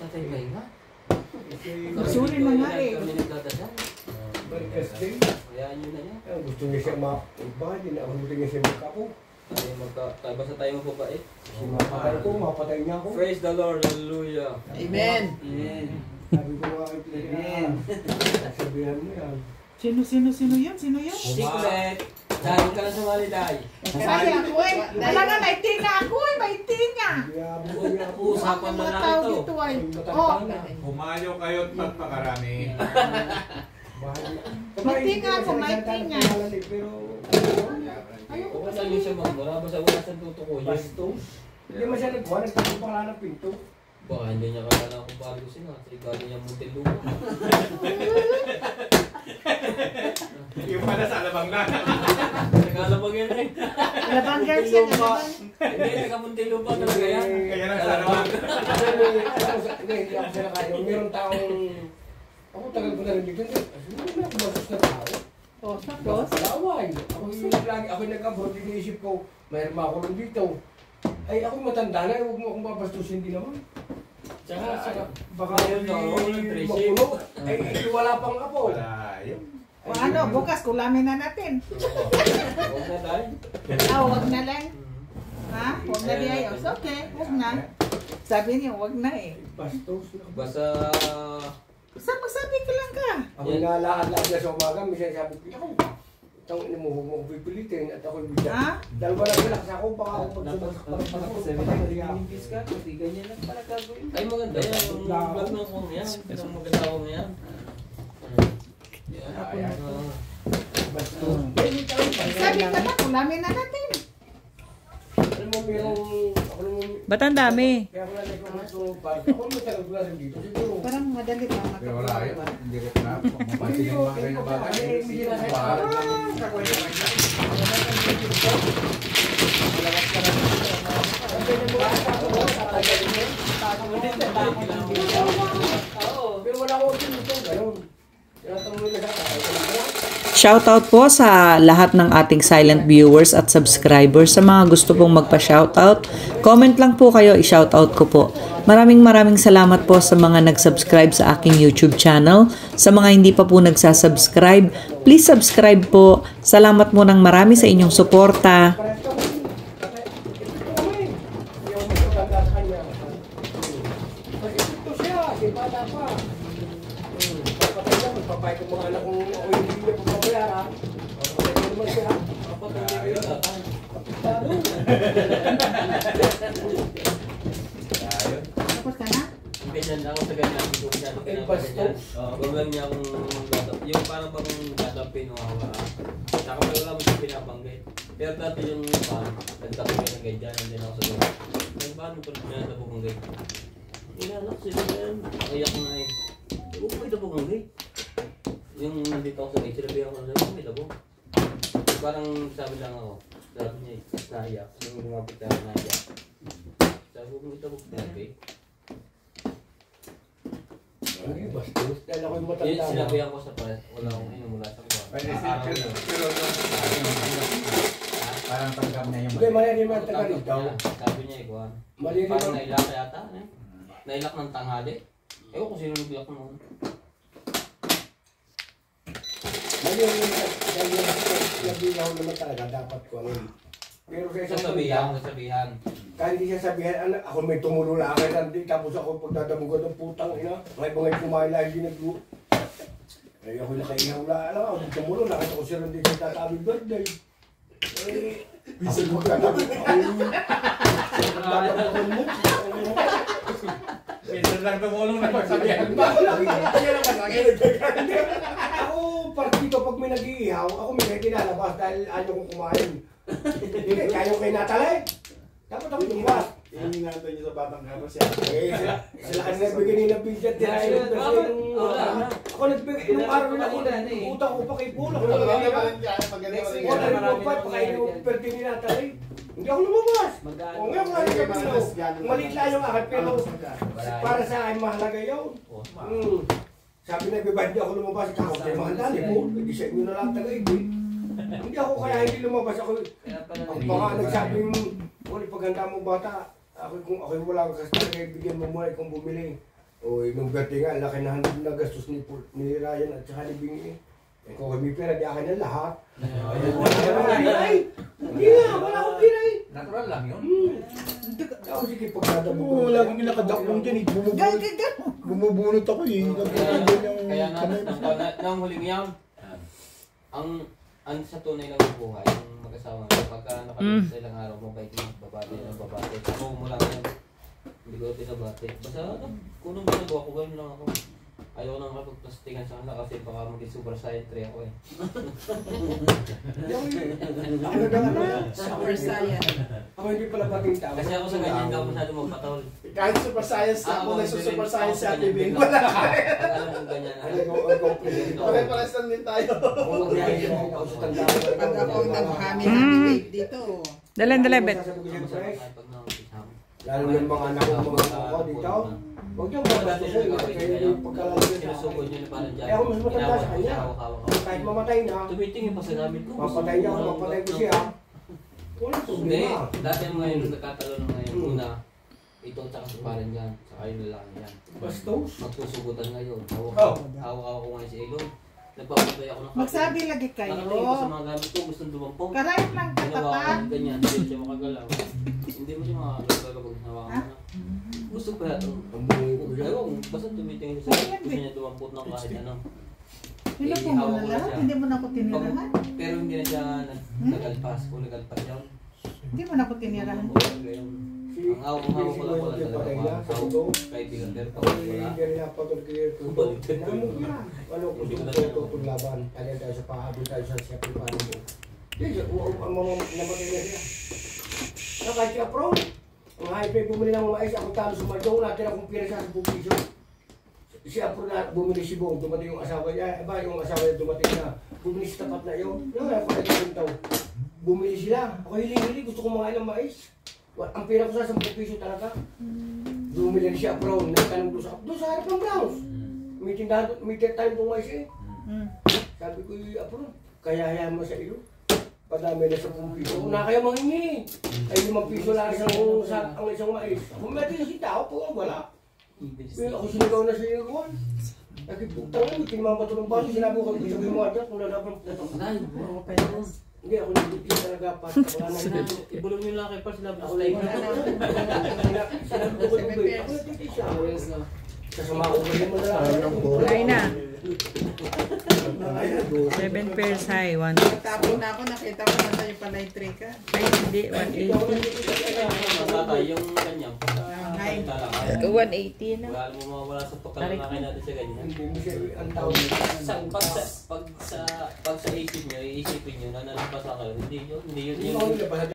tatay ba nga? Sorry na nga eh. Kami nagdadasal. Balikas din. Hayaan nyo na yan. Gusto niya siya mapagba. Hindi na ako gusto niya siya magkapo. Basta tayo mapapait. Mapatay ko, mapatay niya ako. Praise the Lord. Hallelujah. Amen. Amen. Sabi ko nga kay Playa. Sabihan mo yan. Sino yan? Chiclet. Dahil ka lang sa maliday. Kasi ako eh. Wala nga, may tinga ako eh. May tinga. Usapan na lang tao ito. dito ay. Oh. Pumayo kayo at magpakarami. May tinga ako, may tinga. Pero Ayoko Kung saan nyo siya magmula, basta wala sa tutuko. bastos. Hindi man siya nagkuha. Nagtapo pa lang ng pinto. Baka hindi niya kaya kung paano ko sila. Kasi galing niya Muntinlupa. Yung pala sa alabang na. Nagalabang yan eh. Labang girls yan. Labang. Hindi, taga-Muntinlupa talaga yan. Kaya lang sa alabang. Hindi ako sila kaya. Meron taong... Ako tagal ko na rin dito. Hindi na ako bastos na tao. Oh, tapos? Laway. Ako yung lagi, ako nag-abroad, iniisip ko, mayroon ako rin dito. Ay, ako matanda na, huwag mo akong babastusin din naman. Tsaka, baka makulong. Ay, wala pang apo. Wala yun. O ano, bukas kulamin na natin. Huwag na tayo. Huwag na lang. Ha? Huwag na di ayos. Okay, huwag na. Sabi niya, huwag na eh. Bastos. Basta... Magsabi ka lang ka. Ako nalakad-lakad na sa umaga, minsan sabi ko, ako, itang ina mo, huwag mo akong pipilitin at ako yung bigyan. Ha? Dalawa lang relax ako, baka ako Nagpapakos ka, kasi ganyan lang pala gagawin. Ay maganda yan, yung vlog ng kong yan. Isang maganda kong yan. Sabi ka na, kulamin na natin. Alam mo, merong, ako naman, Ba't ang dami? kaya ako nalagay ko nga itong bag. Ako matagal ko na rin dito, siguro. Parang madali pa. Pero wala yun. Hindi ko na. Mapansin yung mga ganyan bagay. Pero wala ko dito, gano'n. Shoutout po sa lahat ng ating silent viewers at subscribers. Sa mga gusto pong magpa-shoutout, comment lang po kayo, i-shoutout ko po. Maraming salamat po sa mga nag-subscribe sa aking YouTube channel. Sa mga hindi pa po nagsasubscribe, please subscribe po. Salamat mo ng marami sa inyong suporta. Papay ko mga anak kong ako yung hindi niya papabayara. Papay ko naman siya. Tapos ka na? Ganyan lang ako sa ganyan. Gawin niya akong yung parang bang gagapin o saka wala mo siya pinabanggit. Pero dati yung nagtapos ka ng ganyan, nandiyan ako sa loob. Paano pa rin niya tapos kong gay? Ilalak sila yan. Nakayak na eh. Huwag mo ito po kong gay. Yung nandito ako sa gay, sila biya ako na lang, may labo. Parang sabi lang ako, sabi niya, naiyak. Yung lumapit ka, naiyak. Sabi ko, ito po kong gay. Ay, bastos. Dahil ako yung matanda na. Sinabi ako sa pares, wala akong inumula sa kwa. Pero parang tanggap niya yung Hindi, mali rin mga taga rito. Sabi niya, ikuha. Mali rin Parang mga... nailak yata. Nailak ng tanghali. Ewan kung sino naglak mo. Mali rin mga nabiyaw naman talaga. Dapat ko ang pero sa isang sasabihan. kahit hindi siya sabihan, ako may tumulo na akin. Tapos ako pagdadamugod ng putang ina. May mga kumain lang, hindi nag-group. Ay ako nakaihaw na, alam ako, tumulo, nakita ko siya rin din sa tataming birthday. Eh, bisag mo ka na. Ay, Minsan lang tumulong na pagsabihan ba? Ako, partito pag may nag-iihaw, ako may kinalabas dahil ayaw kong kumain. Kaya kayo natalay. Dapat ako lumabas. Iningatan niyo sa batang kapos siya. Sila ang nagbigay ng bigat dahil ako nagbigay nung araw na ako utang ko pa kay Pulo. Wala rin pa pakainin mo pwede natalay. Hindi ako lumabas. O nga mga nagkabino, maliit lang yung akin pero para sa akin mahalaga yun. Sabi na ibibad di ako lumabas, kakot ay mahal po. Hindi sa inyo na lang tagay. Hindi ako kaya hindi lumabas. Ako, ang baka nagsabing, ulit paghanda mong bata, kung ako wala kang kastagay, bigyan mo muna ikong bumili. O nung birthday nga, laki na nagastos ni Ryan at saka ni Bingi. Kung kami pera, di akin na lahat. Hindi nga, wala akong piray. Natural lang yun. Ako sige pagkada mo. Oo, laging nilakadakong dyan eh. Bumubunot ako eh. Kaya nang huling yan, ang sa tunay lang ng buhay, yung mag-asawa nga, pagka nakalimutan sa ilang araw mo, kahit yung babate, ako mo lang yan, hindi ko pinabate. Basta kung nung ginagawa ko, gano'n lang ako. Ayaw ko nang makapagplastikan sa kanila kasi baka maging super science 3 ako eh. Super science. Ako hindi pala bating tao. Kasi ako sa ganyan, hindi ako masyado magpatol. Kahit super science na ako, nagsusuper science si Ate Bing. Pag alam kong ganyan, Pare-pares lang din tayo. Pag ako nag-hamil ang wave dito. Dali, Bet. Lalo ng mga anak ko dito. Huwag niyong pagdato sa'yo. Kaya yung pagkalalagyan na ako. Eh ako mas matanda sa kanya. Kahit mamatay na, tumitingin pa sa gamit ko. mapatay niya ako, mapatay ko siya. Wala Hindi, problema. dati mo ngayon nagkatalo na ngayon una. Ito tsaka sa parin yan, tsaka yung lalaki yan. Bastos. Magsusugutan ngayon. Hawak ko ngayon si Elon. Nagpapatay ako ng kapit. Magsabi lagi kayo. Nakatingin ko sa mga gamit ko, gustong dumampong. Karayot lang Ginawa ko katapat. ng ganyan, hindi siya makagalaw. Hindi mo siya makagalaw pag hawakan mo na. Gusto ko kaya ito. Ayaw, basta tumitingin siya. Gusto niya dumampot ng kahit ano. Hindi po mo na lahat. Hindi mo na ako tinirahan. Pero hindi na siya nagalpas. Kung nagalpas yun. Hindi mo na ako tinirahan. Ang hawak ko lang wala talaga. Hawak kaibigan pero pag wala. Hindi rin napatol kayo. Ano kung tutuglaban? Kaya tayo sa pahabol tayo sa siya kung paano mo. Hindi, ang mga namatay na siya. Kahit siya pro. Ang hype bumili ng mais, ako talo sa Madong, natin akong pira sa 10 piso. Si Apro na bumili si Bong, dumating yung asawa niya, yung asawa niya dumating na, bumili si tapat na yun. Yung ako na taon. Bumili sila, ako hiling-hiling, gusto ko mga ilang mais. Ang pira ko sa 10 piso talaga. Bumili si Apro, nagtanong doon sa harap ng Browns. May tindahan, may tayo itong mais eh. Sabi ko, Apro, kaya mo sa ilo. Padami na 10 piso. Una kaya mangingi. Ay 5 piso lang ang isang mais. Kung may si tao po, wala. Ako sinigaw na sa iyo, Juan. Nagputang lang, tinimang pa ito ng balo. Sinabi ko, sabi mo agad, kung lalaban po ito. Hindi, ako nagputang talaga pa. Wala na. Ibulong nyo lang kay Pars, sinabi ko Sinabi ko, ako nagtitis siya. Kasama ko ba mo na lang. Ay na. 7 pairs high, 1. Nagtapo na ako, nakita ko na tayo pala yung trika. Ay, hindi, 180. Tatay, yung ganyan. 180 na. Wala mo mawawala sa pagkalalaki natin sa ganyan. Hindi mo siya ang tawag. Pag sa isip nyo, iisipin nyo na nalampasan kayo, hindi yun. Hindi mo nilabas